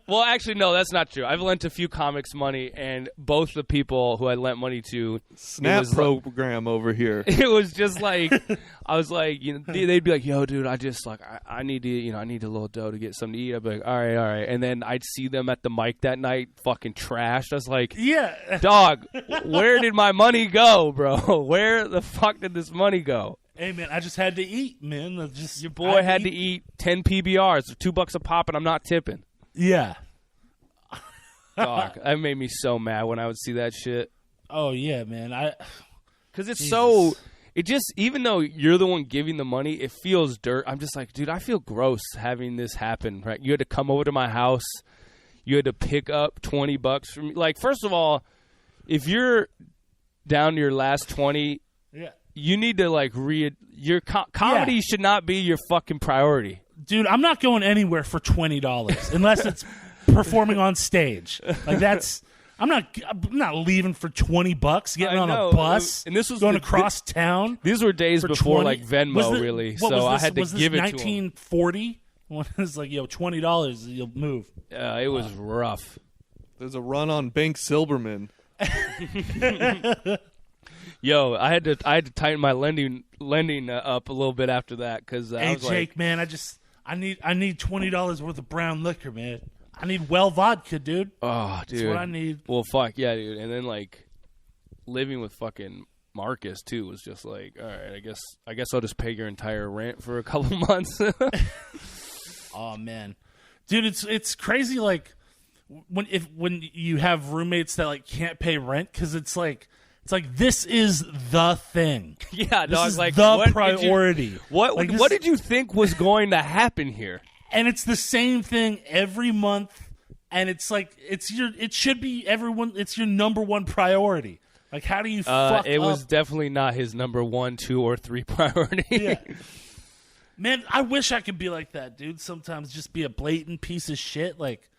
well, actually, no, that's not true. I've lent a few comics money, and both the people who I lent money to, Snap program over here. It was just like I was like, they'd be like, "Yo, dude, I just like I need to, I need a little dough to get something to eat." I'd be like, "All right," and then I'd see them at the mic that night, fucking trashed. I was like, "Yeah, dog, where did my money go, bro? Where the fuck did this money go?" Hey, man, I just had to eat, man. Your boy had to eat 10 PBRs, $2 a pop, and I'm not tipping. Yeah. Dog, that made me so mad when I would see that shit. Oh, yeah, man. Because it's so... It just... Even though you're the one giving the money, it feels dirt. I'm just like, dude, I feel gross having this happen, right? You had to come over to my house. You had to pick up $20 from me. Like, first of all, if you're down to your last 20... Yeah. You need to, like, your comedy should not be your fucking priority. Dude, I'm not going anywhere for $20 unless it's performing on stage. Like, that's... I'm not leaving for $20, getting on a bus, and this was going across town. These were days before, like, Venmo, really. So I had to give it to him. 1940? When it was like, yo, $20, you'll move. It was rough. There's a run on Bank Silberman. Yo, I had to tighten my lending up a little bit after that because hey, Jake, man, I need $20 worth of brown liquor, man. I need well vodka, dude. Oh, dude, that's what I need. Well, fuck yeah, dude. And then like living with fucking Marcus too was just like, all right, I guess I'll just pay your entire rent for a couple months. Oh man, dude, it's crazy. Like when you have roommates that like can't pay rent because it's like this is the thing. Yeah, this dog, is like the priority. What did you think was going to happen here? And it's the same thing every month, and it's like it should be everyone. It's your number one priority. Like, how do you fuck it up? was definitely not his number 1, 2, or 3 priority. Yeah. Man, I wish I could be like that, dude. Sometimes just be a blatant piece of shit. Like,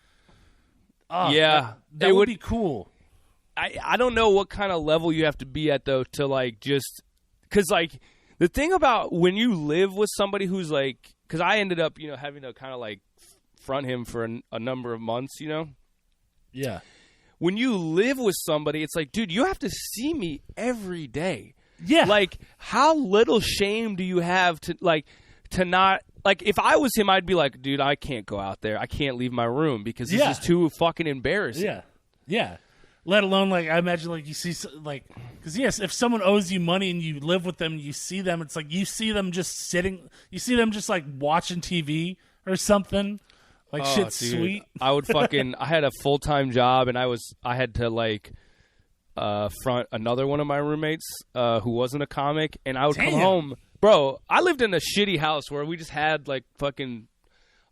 yeah, that would be cool. I don't know what kind of level you have to be at, though, to, like, just... Because, like, the thing about when you live with somebody who's, like... Because I ended up, having to kind of, like, front him for a number of months, Yeah. When you live with somebody, it's like, dude, you have to see me every day. Yeah. Like, how little shame do you have to not... Like, if I was him, I'd be like, dude, I can't go out there. I can't leave my room because this is too fucking embarrassing. Yeah. Yeah. Let alone, like, I imagine, like, you see, like, because, yes, if someone owes you money and you live with them and you see them, it's like you see them just sitting, you see them just, like, watching TV or something. Like, shit's dude, sweet. I would fucking, I had a full-time job and I had to, like, front another one of my roommates who wasn't a comic, and I would come home. Bro, I lived in a shitty house where we just had, like, fucking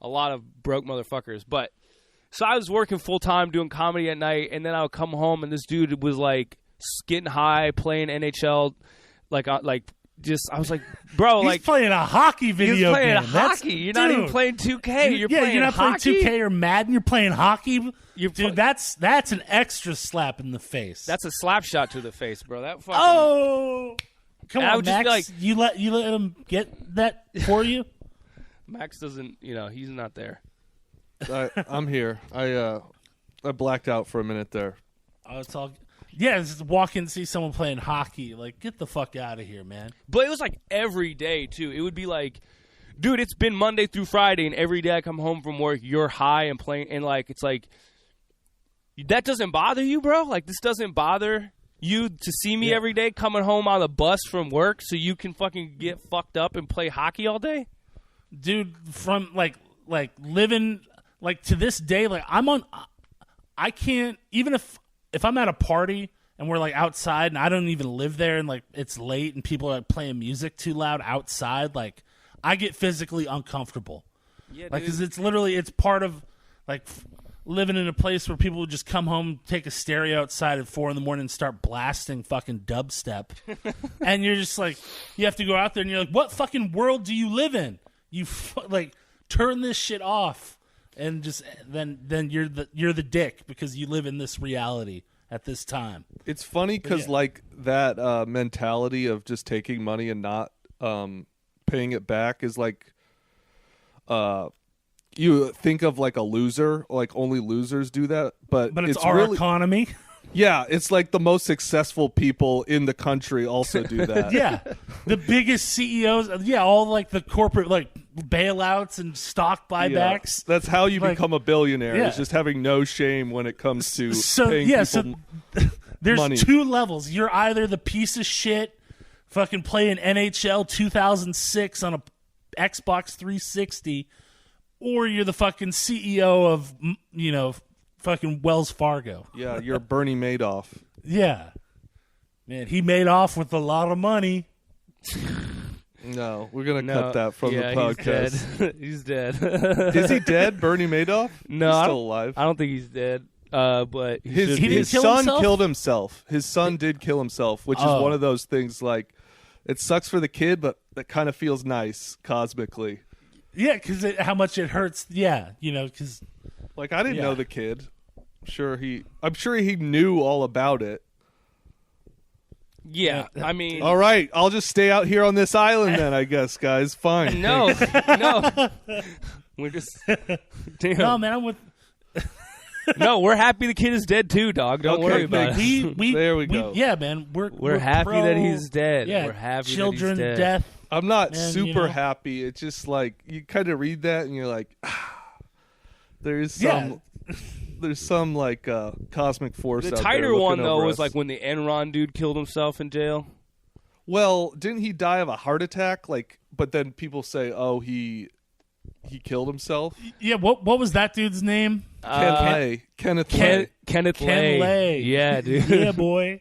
a lot of broke motherfuckers, but... So I was working full-time doing comedy at night, and then I would come home, and this dude was, like, getting high, playing NHL, just, I was like, bro, he's playing a hockey video game. He's playing hockey. You're not even playing 2K. You're playing not hockey? playing 2K or Madden. You're playing hockey. Dude, that's an extra slap in the face. That's a slap shot to the face, bro. That fucking... Oh! Come on, Max. Like, you let him get that for you? Max doesn't, he's not there. I'm here. I blacked out for a minute there. Oh, it's all... Yeah, just walk in and see someone playing hockey. Like, get the fuck out of here, man. But it was like every day, too. It would be like, dude, it's been Monday through Friday, and every day I come home from work, you're high and playing, and, like, it's like, that doesn't bother you, bro? Like, this doesn't bother you to see me every day coming home on the bus from work so you can fucking get fucked up and play hockey all day? Dude, from, like living... Like, to this day, like, I can't, even if I'm at a party and we're, like, outside and I don't even live there and, like, it's late and people are playing music too loud outside, like, I get physically uncomfortable. Yeah, like, because it's part of, like, living in a place where people would just come home, take a stereo outside at 4 a.m. and start blasting fucking dubstep. And you're just, like, you have to go out there and you're like, what fucking world do you live in? You, like, turn this shit off. And just then you're the dick because you live in this reality at this time. It's funny because like that mentality of just taking money and not paying it back is like you think of like a loser, like only losers do that, but it's our really, economy. Yeah, it's like the most successful people in the country also do that. Yeah, the biggest CEOs. Yeah, all like the corporate like bailouts and stock buybacks. Yeah, that's how you Like, become a billionaire. yeah. Is just having no shame when it comes to paying people there's money. 2 levels. You're either the piece of shit fucking playing NHL 2006 on a Xbox 360, or you're the fucking CEO of fucking Wells Fargo. Yeah, you're Bernie Madoff. Yeah, man, he made off with a lot of money. No, we're gonna cut that from the podcast. He's dead. Is he dead, Bernie Madoff? No, he's still alive. I don't think he's dead. But His son killed himself. His son did kill himself, which is one of those things. Like, it sucks for the kid, but that kind of feels nice cosmically. Yeah, because how much it hurts. Yeah, because like I didn't know the kid. I'm sure he knew all about it. Yeah, I mean, all right, I'll just stay out here on this island then, I guess, guys. Fine. No, we're just damn. No, man, I'm with. No, we're happy the kid is dead too, dog. Don't worry about it. There we go. Yeah, man, we're happy that he's dead. Yeah, we're happy children that he's dead. death. I'm not Man, super happy. It's just like you kind of read that and you're like, there's some like cosmic force. The out tighter there one looking though over was us. like when the Enron dude killed himself in jail. Well, didn't he die of a heart attack? Like, but then people say, oh, he killed himself. Yeah, what was that dude's name? Kenneth Lay. Kenneth Ken Lay. Lay. Yeah, dude. Yeah, boy.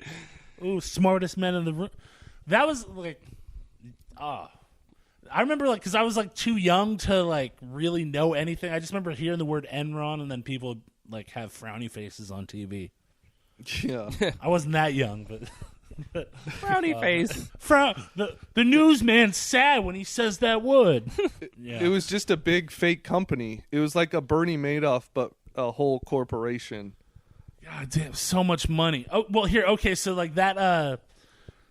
Ooh, smartest man in the room. That was like, I remember like because I was like too young to like really know anything. I just remember hearing the word Enron and then people like have frowny faces on TV. Yeah, I wasn't that young, but Frowny face. The newsman's sad when he says that word. Yeah. It was just a big fake company. It was like a Bernie Madoff, but a whole corporation. God damn, so much money. Oh well, here. Okay, so like that.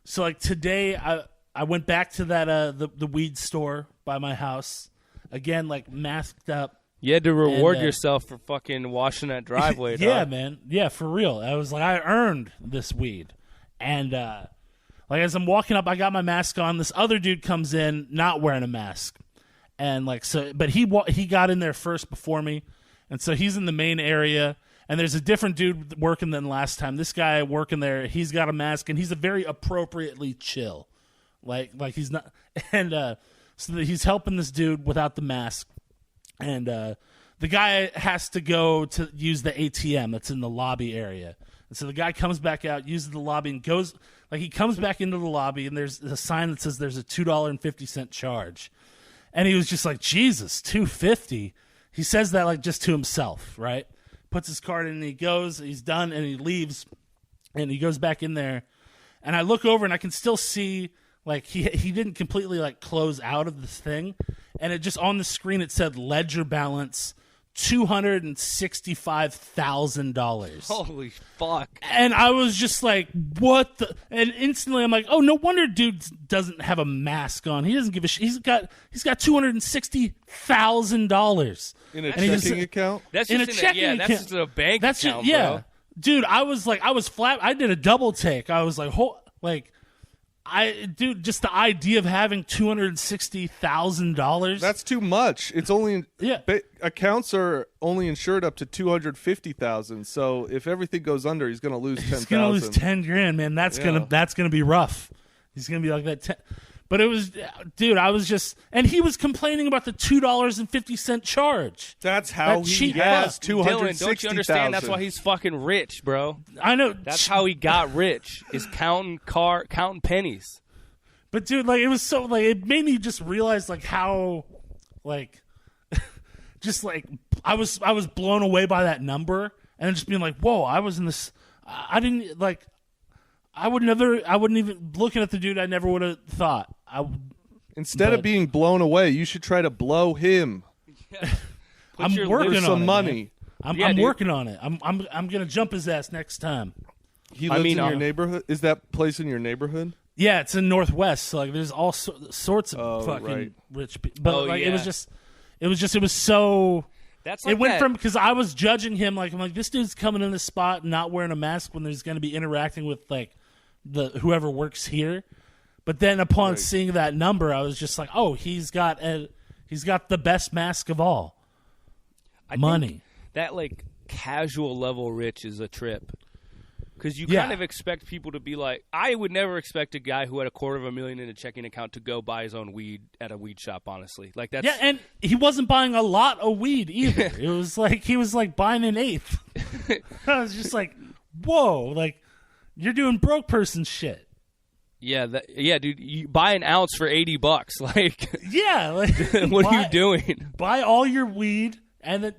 So like today, I went back to that the weed store by my house again, like masked up. You had to reward yourself for fucking washing that driveway. Yeah, dog. man. Yeah, for real. I was like, I earned this weed. And like as I'm walking up, I got my mask on. This other dude comes in not wearing a mask, and like so, but he got in there first before me, and so he's in the main area. And there's a different dude working than last time. This guy working there, he's got a mask, and he's a very appropriately chill, like he's not. And so he's helping this dude without the mask, and the guy has to go to use the ATM that's in the lobby area. And so the guy comes back out, uses the lobby, and goes like he comes back into the lobby, and there's a sign that says there's a $2.50 charge, and he was just like, Jesus, $2.50. He says that like just to himself, right? Puts his card in, and he goes, he's done, and he leaves, and he goes back in there, and I look over, and I can still see like he didn't completely like close out of this thing, and it just on the screen it said ledger balance $265,000. Holy fuck! And I was just like, "What the?" And instantly, I'm like, "Oh, no wonder dude doesn't have a mask on. He doesn't give a shit. He's got $260,000 in a checking account. That's in just a checking account. That's just a bank That's account, just, yeah, bro. dude. I was flat. I did a double take. I was like, just the idea of having $260,000. That's too much. It's only accounts are only insured up to $250,000. So if everything goes under, he's going to lose $10,000. He's going to lose $10,000, man. That's gonna be rough. He's going to be like that. But it was, dude. I was just, and he was complaining about the $2.50 charge. That's how That he cheap has fuck. Dylan, don't you understand? 260,000. That's why he's fucking rich, bro. I know. That's how he got rich. Is counting pennies. But dude, like it was so like it made me just realize like how like just like I was blown away by that number and just being like, whoa, I was in this. I didn't like. I wouldn't even looking at the dude. I never would have thought. Instead of being blown away, you should try to blow him. I'm working for on some it, money. I'm dude. working on it. I'm gonna jump his ass next time. He lives in your neighborhood. Is that place in your neighborhood? Yeah, it's in Northwest. So like, there's all sorts of fucking right. rich people. But it was just, It was so. That's like it went that. from because I was judging him I'm like this dude's coming in the spot and not wearing a mask when there's going to be interacting with like the whoever works here, but then upon seeing that number, I was just like, oh, he's got the best mask of all. Money. Think that like casual level rich is a trip. Because you kind of expect people to be like, I would never expect a guy who had $250,000 in a checking account to go buy his own weed at a weed shop, honestly. Like that's and he wasn't buying a lot of weed either. It was like he was like buying an eighth. I was just like, whoa, like you're doing broke person shit. Yeah, dude, you buy an ounce for $80. Like, yeah, like what are you doing? Buy all your weed, and then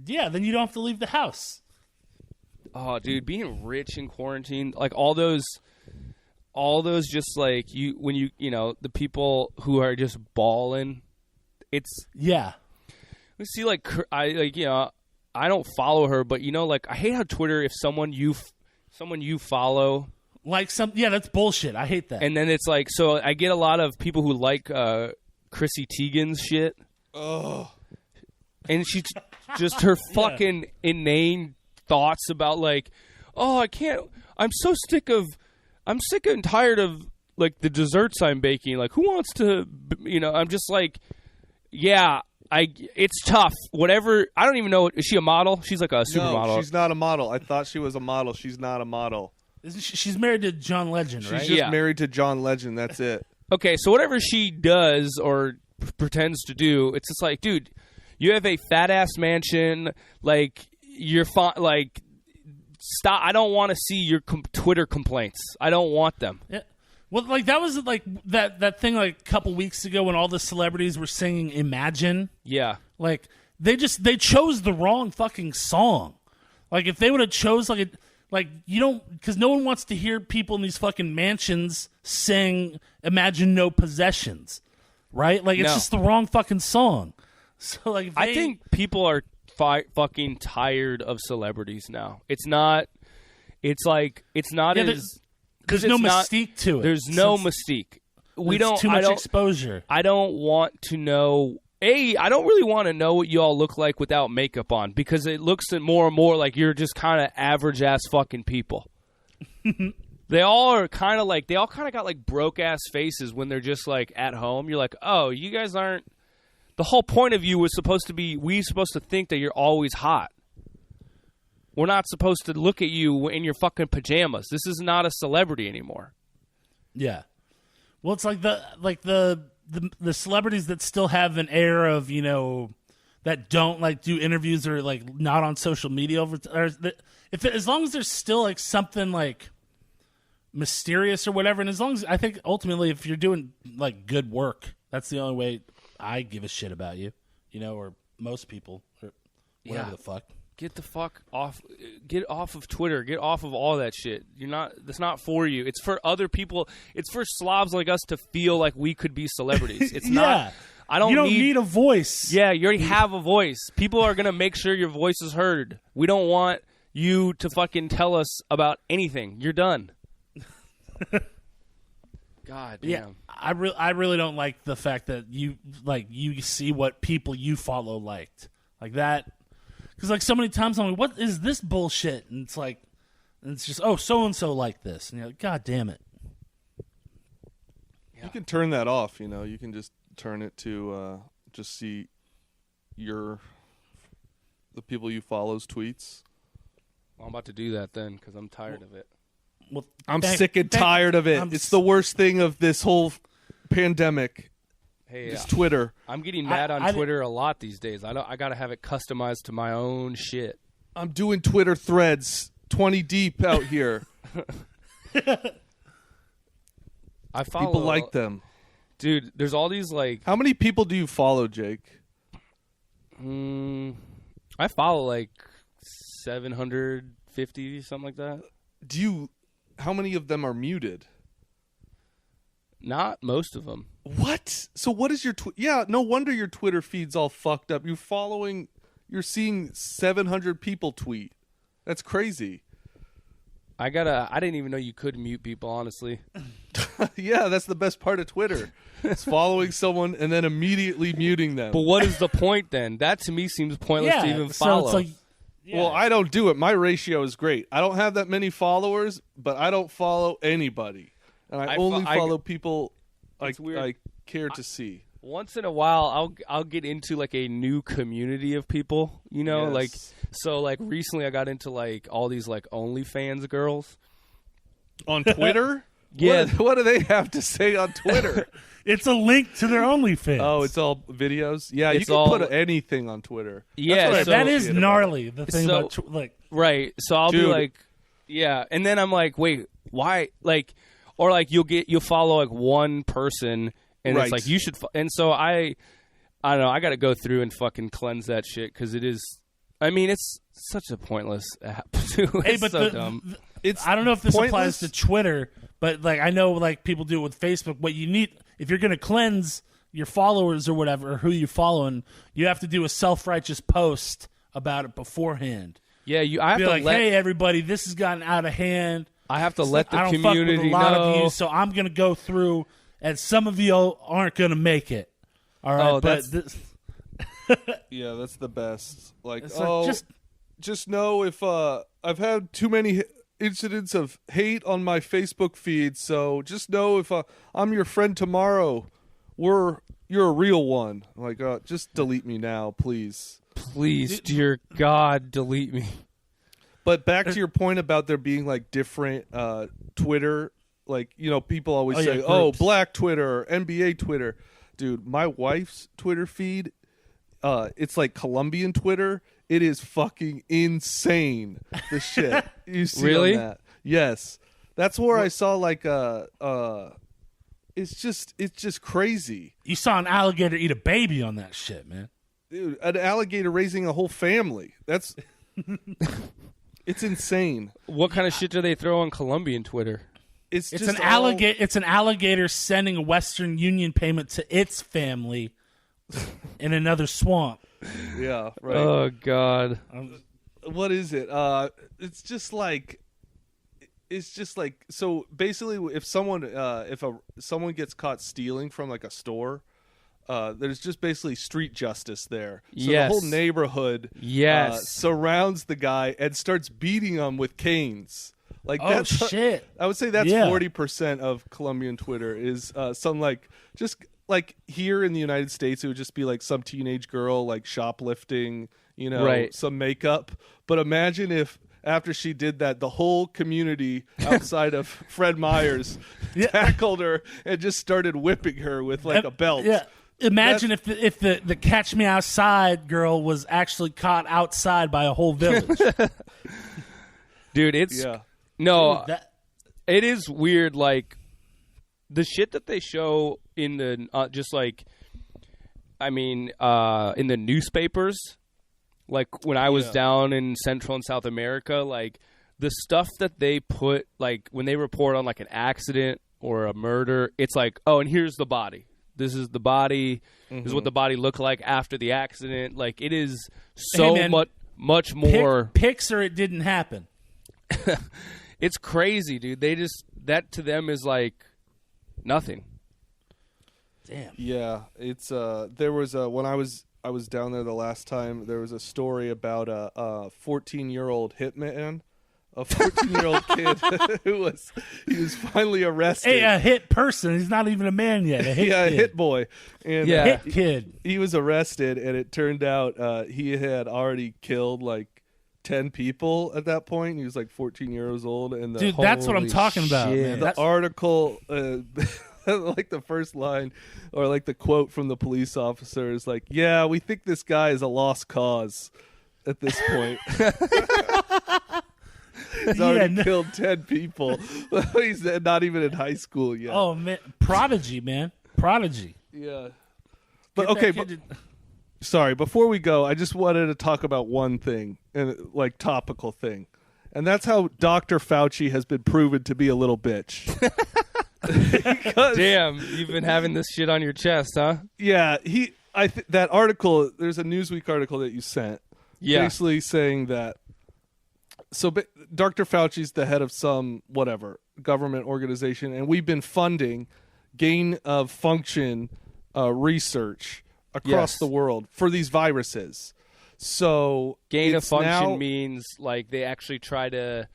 then you don't have to leave the house. Oh, dude, being rich in quarantine, like all those just like when you the people who are just balling, it's We see like I don't follow her, but like I hate how Twitter, if someone you follow, like that's bullshit. I hate that. And then it's like, so I get a lot of people who like Chrissy Teigen's shit. Oh, and she's just her fucking inane thoughts about like, oh, I'm sick and tired of like the desserts I'm baking. Like, who wants to, I'm just like, yeah, it's tough. Whatever. I don't even know. Is she a model? She's like a supermodel. No, she's not a model. I thought she was a model. She's not a model. Isn't she's married to John Legend, right? She's just married to John Legend. That's it. Okay, so whatever she does or pretends to do, it's just like, dude, you have a fat ass mansion. Like, you're fine. Like, stop. I don't want to see your Twitter complaints. I don't want them. Yeah. Well, like that was like that thing like a couple weeks ago when all the celebrities were singing "Imagine." Yeah. Like they chose the wrong fucking song. Like if they would have chose because no one wants to hear people in these fucking mansions sing "Imagine No Possessions," right? Like it's just the wrong fucking song. So like I think people are fucking tired of celebrities now. It's not as. There's no mystique to it. There's no mystique. Too much exposure. I don't want to know. I don't really want to know what you all look like without makeup on, because it looks more and more like you're just kind of average ass fucking people. They all kind of got like broke ass faces when they're just like at home. You're like, oh, you guys aren't. The whole point of you was supposed to be, we're supposed to think that you're always hot. We're not supposed to look at you in your fucking pajamas. This is not a celebrity anymore. Yeah. Well, it's like the celebrities that still have an air of, that don't like do interviews or like not on social media as long as there's still like something like mysterious or whatever, and as long as I think ultimately if you're doing like good work, that's the only way I give a shit about you, or most people or whatever the fuck. Get the fuck off. Get off of Twitter. Get off of all that shit. That's not for you. It's for other people. It's for slobs like us to feel like we could be celebrities. It's not. You don't need a voice. Yeah, you already have a voice. People are gonna make sure your voice is heard. We don't want you to fucking tell us about anything. You're done. God damn. Yeah, I really don't like the fact that you see what people you follow liked like that. Because like so many times I'm like, what is this bullshit? And it's just, oh, so and so like this, and you're like, God damn it. Yeah. You can turn that off. You can just turn it to just see the people you follow's tweets. Well, I'm about to do that then because I'm tired of it. Well, I'm sick and tired of it. It's the worst thing of this whole pandemic. Hey, it's Twitter. I'm getting mad on Twitter a lot these days. I got to have it customized to my own shit. I'm doing Twitter threads 20 deep out here. I follow people like them. Dude, there's all these like. How many people do you follow, Jake? I follow like 750, something like that. How many of them are muted? Not most of them. What? So what is your yeah, no wonder your Twitter feed's all fucked up. You're seeing 700 people tweet. That's crazy. I didn't even know you could mute people, honestly. Yeah, that's the best part of Twitter. It's following someone and then immediately muting them. But what is the point then? That to me seems pointless to even follow. So it's like, yeah. Well, I don't do it. My ratio is great. I don't have that many followers, but I don't follow anybody. And I only follow people I care to see. Once in a while, I'll get into like a new community of people, you know, Yes. like so. Like recently, I got into like all these like OnlyFans girls On Twitter? Yeah. What do they have to say on Twitter? It's a link to their OnlyFans. Oh, it's all videos? Yeah, you It's can all- put anything on Twitter. Yeah, That's what I so- that is appreciate about gnarly. The thing So- about like, right. So I'll be Dude. like, yeah, and then I'm like, wait, why? Like, or like you'll follow like one person, and Right. it's like you should. And so I don't know. I got to go through and fucking cleanse that shit because it is. I mean, it's such a pointless app too. It's hey, but so dumb. It's I don't know if this applies pointless. to Twitter, but like I know like people do it with Facebook. What you need if you're going to cleanse your followers or whatever, or who you're following, you have to do a self-righteous post about it beforehand. Yeah, I have Be to like, let. hey, everybody, this has gotten out of hand. I have to let the I don't fuck with community a lot know. of you, so I'm going to go through, and some of you aren't going to make it. All right, Oh, but Yeah, that's the best. Like, it's like, oh, just just know if I've had too many incidents of hate on my Facebook feed, so just know if I'm your friend tomorrow, you're a real one. Like, just delete me now, please. Please, dear God, delete me. But back to your point about there being like different Twitter, like, you know, people always say, groups. Black Twitter, NBA Twitter. Dude, my wife's Twitter feed, it's like Colombian Twitter. It is fucking insane. The shit you see Really? on that. Yes. That's where I saw like it's just crazy. you saw an alligator eat a baby on that shit, man. Dude, an alligator raising a whole family. That's it's insane. What kind of shit do they throw on Colombian Twitter? It's It's just an alligator. It's an alligator sending a Western Union payment to its family in another swamp. Yeah, right. Oh God. What is it? It's just like so basically if someone someone gets caught stealing from like a store, there's just basically street justice there. So Yes. the whole neighborhood Yes. surrounds the guy and starts beating him with canes. Like Oh that's shit! I would say that's Yeah. 40% of Colombian Twitter is some like just like here in the United States it would just be like some teenage girl like shoplifting, you know, Right. some makeup. But imagine if after she did that, the whole community outside of Fred Meyer's tackled her and just started whipping her with like a belt. Yeah. Imagine if the Catch Me Outside girl was actually caught outside by a whole village. Dude, it's Yeah. no. That- It is weird, like the shit that they show in the just like, I mean, in the newspapers. Like when I was Yeah. down in Central and South America, like the stuff that they put, like when they report on like an accident or a murder, it's like, oh, and here's the body. This is the body. This is what the body looked like after the accident. Like it is so Hey, man, much more. pics or it didn't happen. It's crazy, dude. They just that to them is like nothing. Damn. Yeah, it's there was when I was down there the last time, there was a story about a 14-year-old hitman, a 14-year-old kid who was finally arrested. Hey, a hit person. He's not even a man yet. A hit Yeah, a kid. hit boy. And Yeah. Hit kid. he was arrested, and it turned out he had already killed like 10 people at that point. He was like 14 years old, and the Dude, that's what I'm Holy talking about, shit. man. the That's- article like the first line or like the quote from the police officer is like, yeah, we think this guy is a lost cause at this point. He's already killed 10 people. He's not even in high school yet. Oh man, prodigy, man, prodigy. Yeah. But Get okay, that kid to- sorry, before we go, I just wanted to talk about one thing, and like topical thing. And that's how Dr. Fauci has been proven to be a little bitch. Damn, you've been having this shit on your chest, huh? Yeah, that article, there's a Newsweek article that you sent. Yeah. Basically saying that Dr. Fauci's the head of some whatever government organization, and we've been funding gain of function research across the world for these viruses. So gain of function means like they actually try to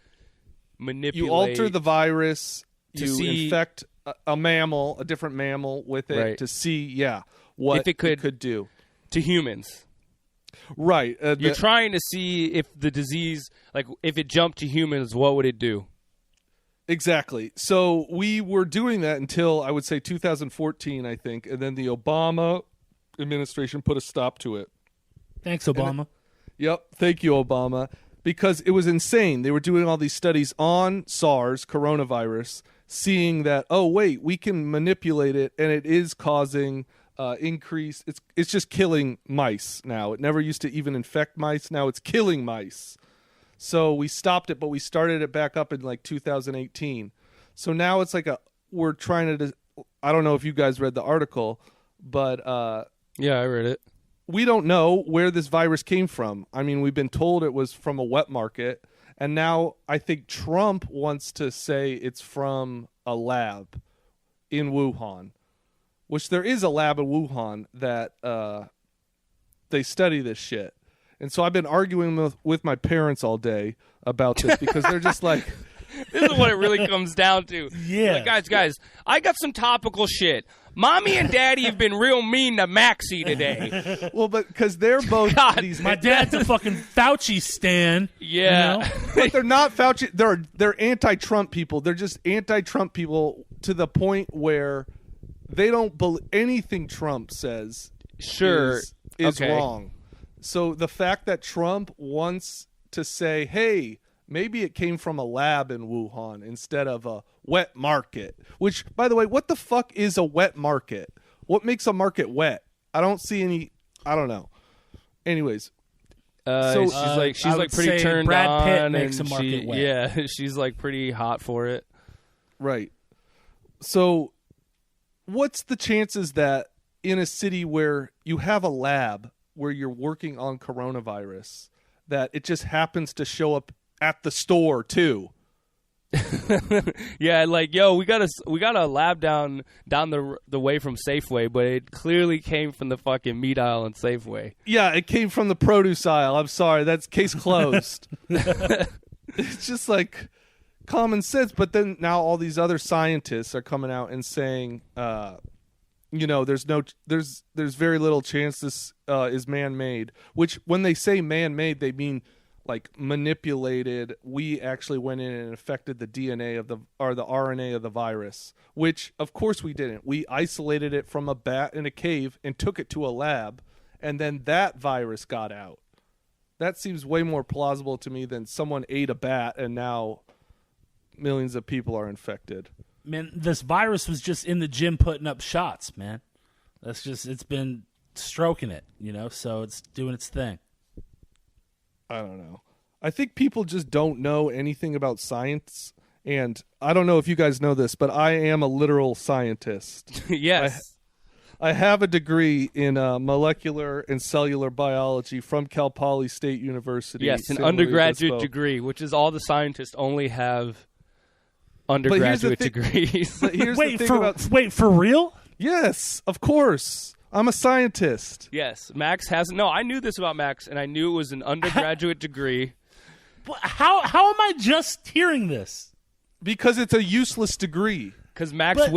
manipulate. You alter the virus to see, infect a mammal, a different mammal with it to see, what if it could do to humans. Right. You're trying to see if the disease, like if it jumped to humans, what would it do? Exactly. So we were doing that until, I would say, 2014, I think. And then the Obama administration put a stop to it. Thanks, Obama. Yep. Thank you, Obama. Because it was insane. They were doing all these studies on SARS, coronavirus, seeing that, oh, wait, we can manipulate it, and it is causing increase. It's just killing mice now. It never used to even infect mice. Now it's killing mice. So we stopped it, but we started it back up in like 2018. So now it's like we're trying to, I don't know if you guys read the article, but yeah, I read it. We don't know where this virus came from. I mean, we've been told it was from a wet market, and now I think Trump wants to say it's from a lab in Wuhan, which there is a lab in Wuhan that they study this shit. And so I've been arguing with my parents all day about this because they're just like... This is what it really comes down to. Yeah. Like, guys, I got some topical shit. Mommy and Daddy have been real mean to Maxie today. Well, but because they're both these... My dad's a fucking Fauci stan. Yeah. You know? But they're not Fauci. They're anti-Trump people. They're just anti-Trump people to the point where they don't believe anything Trump says is wrong. So the fact that Trump wants to say, hey, maybe it came from a lab in Wuhan instead of a wet market, which, by the way, what the fuck is a wet market? What makes a market wet? I don't see any, I don't know. Anyways. She's like pretty turned Brad on. Pitt makes a market wet. Yeah, she's like pretty hot for it. Right. So what's the chances that in a city where you have a lab where you're working on coronavirus, that it just happens to show up at the store too? Yeah, like, yo, we got a lab down the way from Safeway, but it clearly came from the fucking meat aisle in Safeway. Yeah, it came from the produce aisle. I'm sorry, that's case closed. It's just like common sense. But then now all these other scientists are coming out and saying, there's very little chance this is man-made. Which, when they say man-made, they mean like manipulated. We actually went in and affected the DNA of the RNA of the virus, which of course we didn't. We isolated it from a bat in a cave and took it to a lab, and then that virus got out. That seems way more plausible to me than someone ate a bat and now millions of people are infected. Man, this virus was just in the gym putting up shots, man. It's been stroking it, so it's doing its thing. I don't know. I think people just don't know anything about science. And I don't know if you guys know this, but I am a literal scientist. Yes. I have a degree in molecular and cellular biology from Cal Poly State University. Yes, an undergraduate degree, which is all the scientists only have undergraduate degrees. But here's the thing wait, for real? Yes, of course. I'm a scientist. Yes, Max has. No, I knew this about Max, and I knew it was an undergraduate degree. How am I just hearing this? Because it's a useless degree. Because Max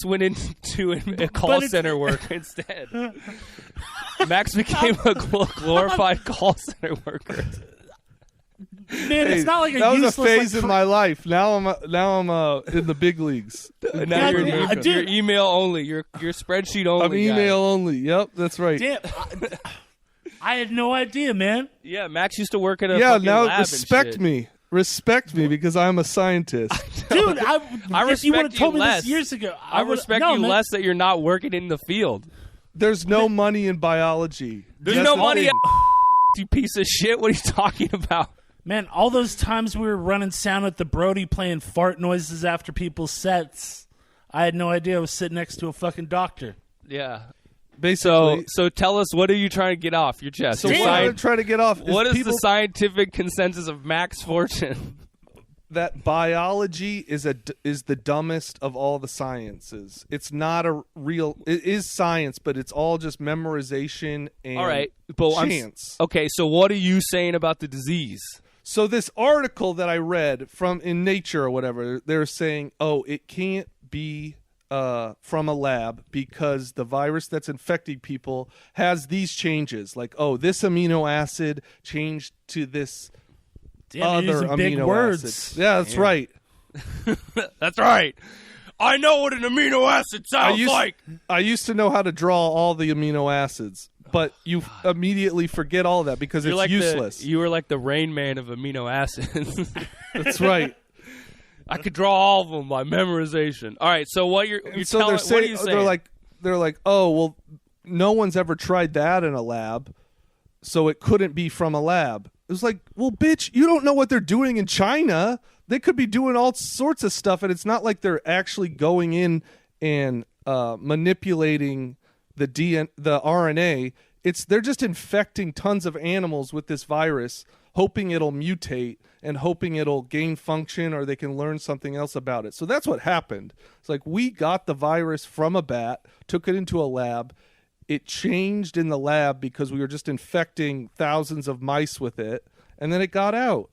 went into a call center work instead. Max became a glorified call center worker. Man, it's not like that useless, was a phase in my life. Now I'm in the big leagues. Now you're email only. You're spreadsheet only. I'm email only. Yep, that's right. Damn, I had no idea, man. Yeah, Max used to work at a fucking now lab respect and me. Respect me because I'm a scientist. Dude, I if you would have respect told you me less. this years ago, I respect you less that you're not working in the field. There's no money in biology. There's no money in you piece of shit. What are you talking about? Man, all those times we were running sound at the Brody playing fart noises after people's sets, I had no idea I was sitting next to a fucking doctor. Yeah. Basically, so tell us, what are you trying to get off your chest? So what I'm trying to get off is what is the scientific consensus of Max Fortune? that biology is the dumbest of all the sciences. It's not a real. It is science, but it's all just memorization and all right, but chance. Okay, so what are you saying about the disease? So this article that I read from in Nature or whatever, they're saying, oh, it can't be from a lab because the virus that's infecting people has these changes. Like, oh, this amino acid changed to this other amino acid. Yeah, that's right. That's right. I know what an amino acid sounds like. I used to know how to draw all the amino acids, but you immediately forget all of that because it's like useless. You were like the Rain Man of amino acids. That's right. I could draw all of them by memorization. All right, so what you're so telling, they're saying, what are you saying? They're like, oh, well, no one's ever tried that in a lab, so it couldn't be from a lab. It was like, well, bitch, you don't know what they're doing in China. They could be doing all sorts of stuff, and it's not like they're actually going in and manipulating the RNA. They're just infecting tons of animals with this virus, hoping it'll mutate and hoping it'll gain function or they can learn something else about it. So that's what happened. It's like we got the virus from a bat, took it into a lab. It changed in the lab because we were just infecting thousands of mice with it, and then it got out.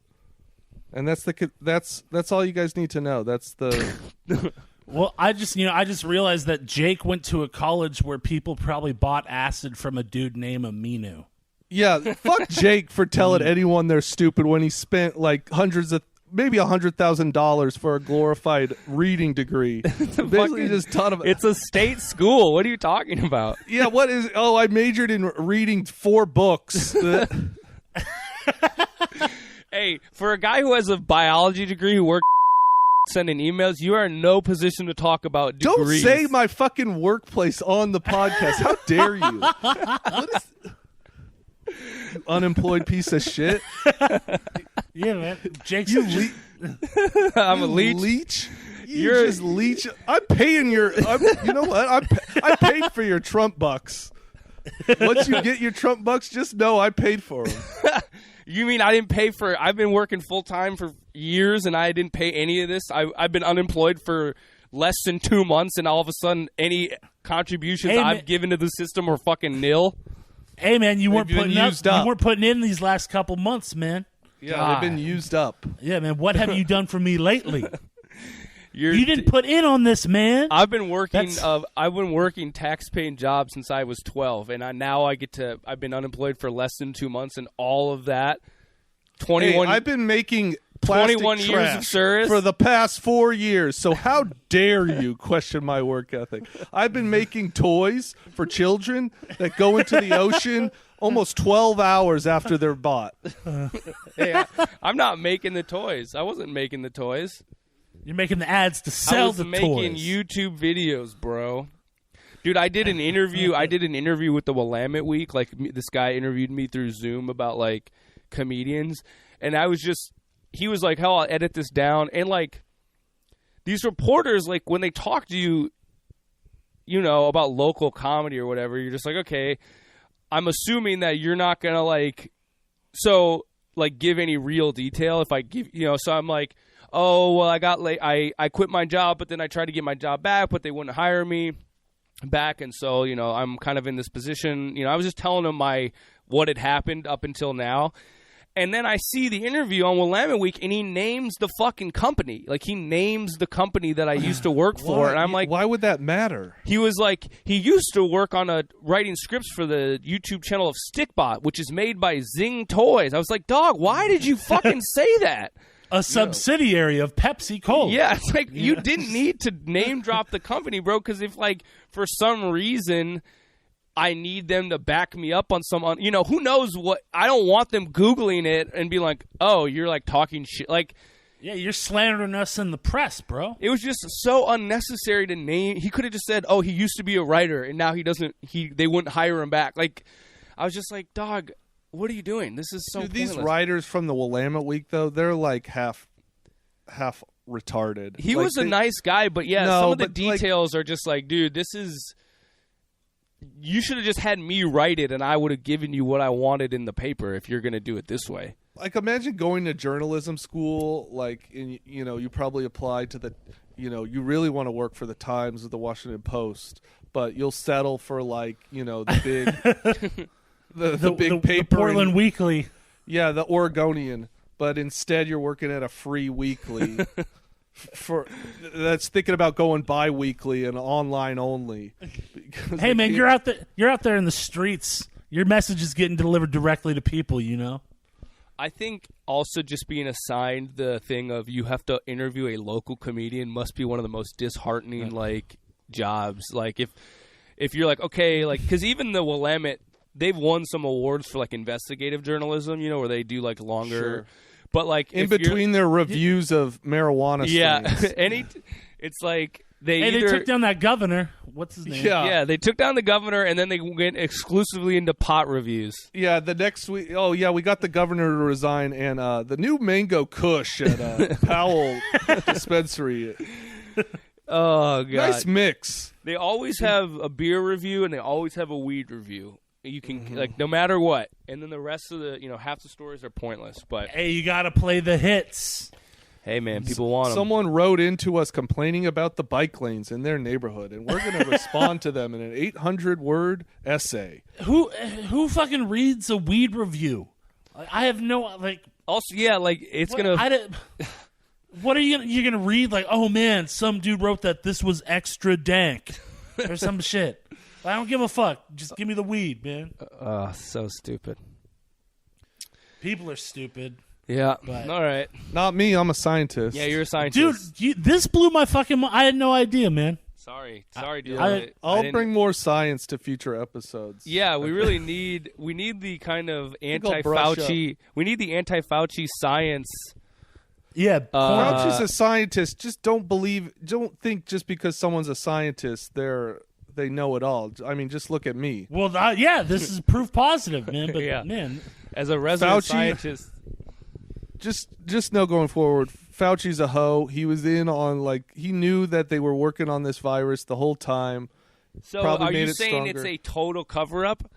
And that's all you guys need to know. That's the Well, I just realized that Jake went to a college where people probably bought acid from a dude named Aminu. Yeah, fuck Jake for telling anyone they're stupid when he spent like maybe $100,000 for a glorified reading degree. Basically, just ton of. It's a state school. What are you talking about? Yeah, what is? Oh, I majored in reading 4 books. Hey, for a guy who has a biology degree who works sending emails, you are in no position to talk about degrees. Don't say my fucking workplace on the podcast. How dare you? What is? You unemployed piece of shit. Yeah, man. Jake's I'm a leech. You're just leech. I'm paying you know what? I paid for your Trump bucks. Once you get your Trump bucks, just know I paid for them. You mean I didn't pay for? I've been working full time for years, and I didn't pay any of this. I've been unemployed for less than 2 months, and all of a sudden, any contributions I've given to the system are fucking nil. Hey, man, you weren't putting in these last couple months, man. Yeah, God. They've been used up. Yeah, man. What have you done for me lately? You didn't put in on this, man. I've been working. I've been working tax-paying jobs since I was 12, and I've been unemployed for less than 2 months, and all of that. 21. I've been making plastic 21 years of service for the past 4 years. So how dare you question my work ethic? I've been making toys for children that go into the ocean almost 12 hours after they're bought. Hey, I'm not making the toys. I wasn't making the toys. You're making the ads to sell the toys. I was making YouTube videos, bro. Dude, I did an interview. I did an interview with the Willamette Week. Like, this guy interviewed me through Zoom about, like, comedians. And he was like, hell, I'll edit this down. And, like, these reporters, like, when they talk to you, you know, about local comedy or whatever, you're just like, okay, I'm assuming that you're not going to, give any real detail if I give, so I'm like, oh, well, I got late. I quit my job, but then I tried to get my job back, but they wouldn't hire me back. And so, I'm kind of in this position. I was just telling them what had happened up until now. And then I see the interview on Willamette Week, and he names the fucking company. Like, he names the company that I used to work for. And I'm like, why would that matter? He was like, he used to work on writing scripts for the YouTube channel of Stickbot, which is made by Zing Toys. I was like, dog, why did you fucking say that? A subsidiary of Pepsi Cola. Yeah, it's like, you didn't need to name drop the company, bro, because if, like, for some reason I need them to back me up on who knows what, I don't want them Googling it and be like, oh, you're, like, talking shit. Like, yeah, you're slandering us in the press, bro. It was just so unnecessary to name. He could have just said, oh, he used to be a writer, and now they wouldn't hire him back. Like, I was just like, dog, what are you doing? This is so pointless. These writers from the Willamette Week, though, they're like half retarded. He was a nice guy, but some of the details are just like, dude, this is. You should have just had me write it, and I would have given you what I wanted in the paper if you're going to do it this way. Like, imagine going to journalism school, like, and, you know, you probably apply to the, you know, you really want to work for the Times or the Washington Post, but you'll settle for, like, you know, the big, the big paper. The Portland Weekly. Yeah, the Oregonian. But instead you're working at a free weekly that's thinking about going bi-weekly and online only. Hey, man, you're out there in the streets. Your message is getting delivered directly to people, you know? I think also just being assigned the thing of you have to interview a local comedian must be one of the most disheartening like jobs. Like if you're like, okay, like, because even the Willamette, they've won some awards for like investigative journalism, you know, where they do like longer. Sure. But like in between their reviews of marijuana strains. It's like they took down that governor. What's his name? Yeah, they took down the governor, and then they went exclusively into pot reviews. Yeah, the next week. Oh, yeah, we got the governor to resign, and the new mango kush at Powell dispensary. Oh, God. Nice mix. They always have a beer review, and they always have a weed review. You can, like, no matter what. And then the rest of the, you know, half the stories are pointless. But hey, you got to play the hits. Hey, man, people want them. Someone wrote into us complaining about the bike lanes in their neighborhood, and we're going to respond to them in an 800-word essay. Who fucking reads a weed review? I have no, like... Also, yeah, like, it's going to... What are you're going to read? Like, oh, man, some dude wrote that this was extra dank or some shit. I don't give a fuck. Just give me the weed, man. So stupid. People are stupid. Yeah. But all right. Not me. I'm a scientist. Yeah, you're a scientist. Dude, this blew my fucking mind. I had no idea, man. Sorry, dude. I'll bring more science to future episodes. Yeah, we really need the kind of anti-Fauci. We need the anti-Fauci science. Yeah. Fauci's a scientist. Just don't think just because someone's a scientist they know it all. I mean, just look at me. Well, this is proof positive, man. But yeah. Man, as a resident scientist, just know going forward, Fauci's a hoe. He was in on, like, he knew that they were working on this virus the whole time. So are you saying it's a total cover-up?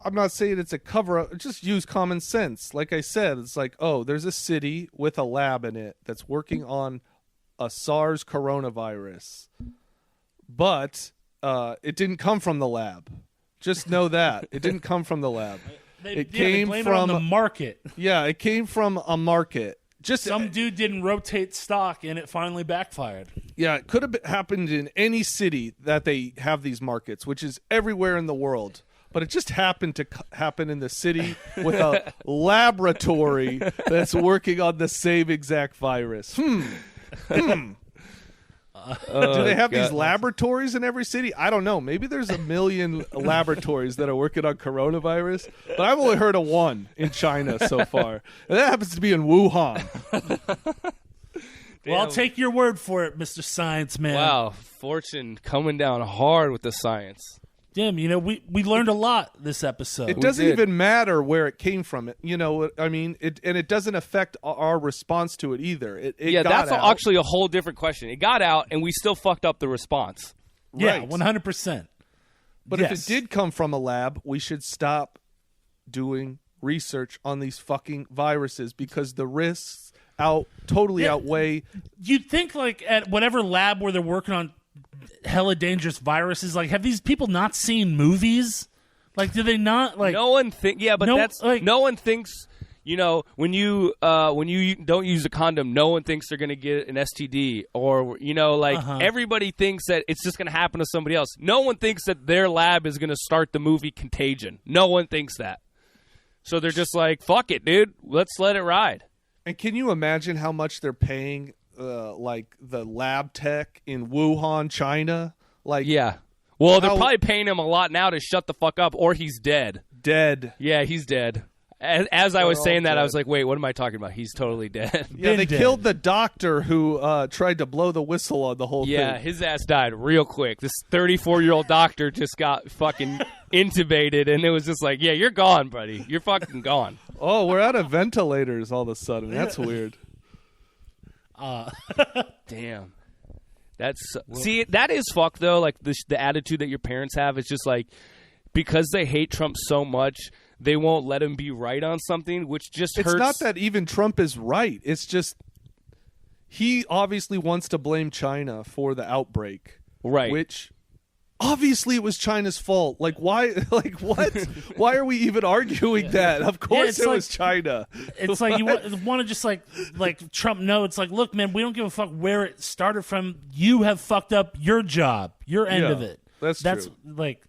I'm not saying it's a cover-up. Just use common sense. Like I said, it's like, oh, there's a city with a lab in it that's working on a SARS coronavirus. But it didn't come from the lab. Just know that. It didn't come from the lab. It came from the market. Yeah, it came from a market. Just some dude didn't rotate stock, and it finally backfired. Yeah, it could have happened in any city that they have these markets, which is everywhere in the world. But it just happened to happen in the city with a laboratory that's working on the same exact virus. Do they have these laboratories in every city? I don't know. Maybe there's 1 million laboratories that are working on coronavirus, but I've only heard of one in China so far. And that happens to be in Wuhan. Well, I'll take your word for it, Mr. Science Man. Wow, Fortune coming down hard with the science. Damn, you know, we learned a lot this episode. It doesn't even matter where it came from. You know, I mean, it doesn't affect our response to it either. It that's got actually a whole different question. It got out, and we still fucked up the response. Yeah, right. 100%. But if it did come from a lab, we should stop doing research on these fucking viruses because the risks outweigh. You'd think, like, at whatever lab where they're working on hella dangerous viruses, like, have these people not seen movies? Like, do they not, like... No one no one thinks, you know, when you don't use a condom, no one thinks they're going to get an STD, or, you know, like, everybody thinks that it's just going to happen to somebody else. No one thinks that their lab is going to start the movie Contagion. No one thinks that. So they're just like, fuck it, dude. Let's let it ride. And can you imagine how much they're paying like the lab tech in Wuhan, China? Like, yeah. Well, they're probably paying him a lot now to shut the fuck up, or he's dead. Dead. Yeah, he's dead. As I was saying that, dead. I was like, wait, what am I talking about? He's totally dead. Yeah, they killed the doctor who tried to blow the whistle on the whole thing. Yeah, his ass died real quick. This 34-year-old doctor just got fucking intubated, and it was just like, yeah, you're gone, buddy. You're fucking gone. Oh, we're out of ventilators all of a sudden. That's weird. Damn. See, that is fucked, though. Like, the attitude that your parents have is just like, because they hate Trump so much, they won't let him be right on something, which just hurts. It's not that even Trump is right. It's just he obviously wants to blame China for the outbreak. Right. Which obviously it was China's fault. Like why like what? Why are we even arguing that? Of course it was China. It's like you want to just like Trump know. It's like, look, man, we don't give a fuck where it started from. You have fucked up your job, your end of it. That's true. Like,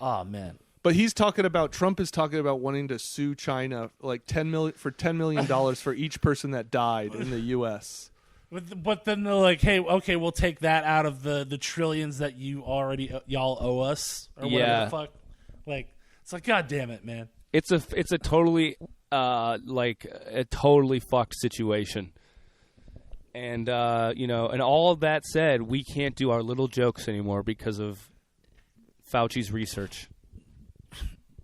oh man. But Trump is talking about wanting to sue China like $10 million for each person that died in the U.S. But then they're like, hey, okay, we'll take that out of the trillions that y'all owe us or whatever the fuck. Like, it's like, God damn it, man. It's a totally a totally fucked situation. And and all of that said, we can't do our little jokes anymore because of Fauci's research.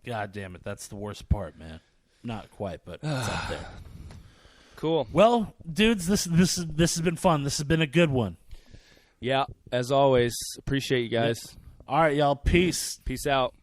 God damn it, that's the worst part, man. Not quite, but it's up there. Cool. Well, dudes, this has been fun. This has been a good one. Yeah, as always, appreciate you guys. All right, y'all. Peace. Peace out.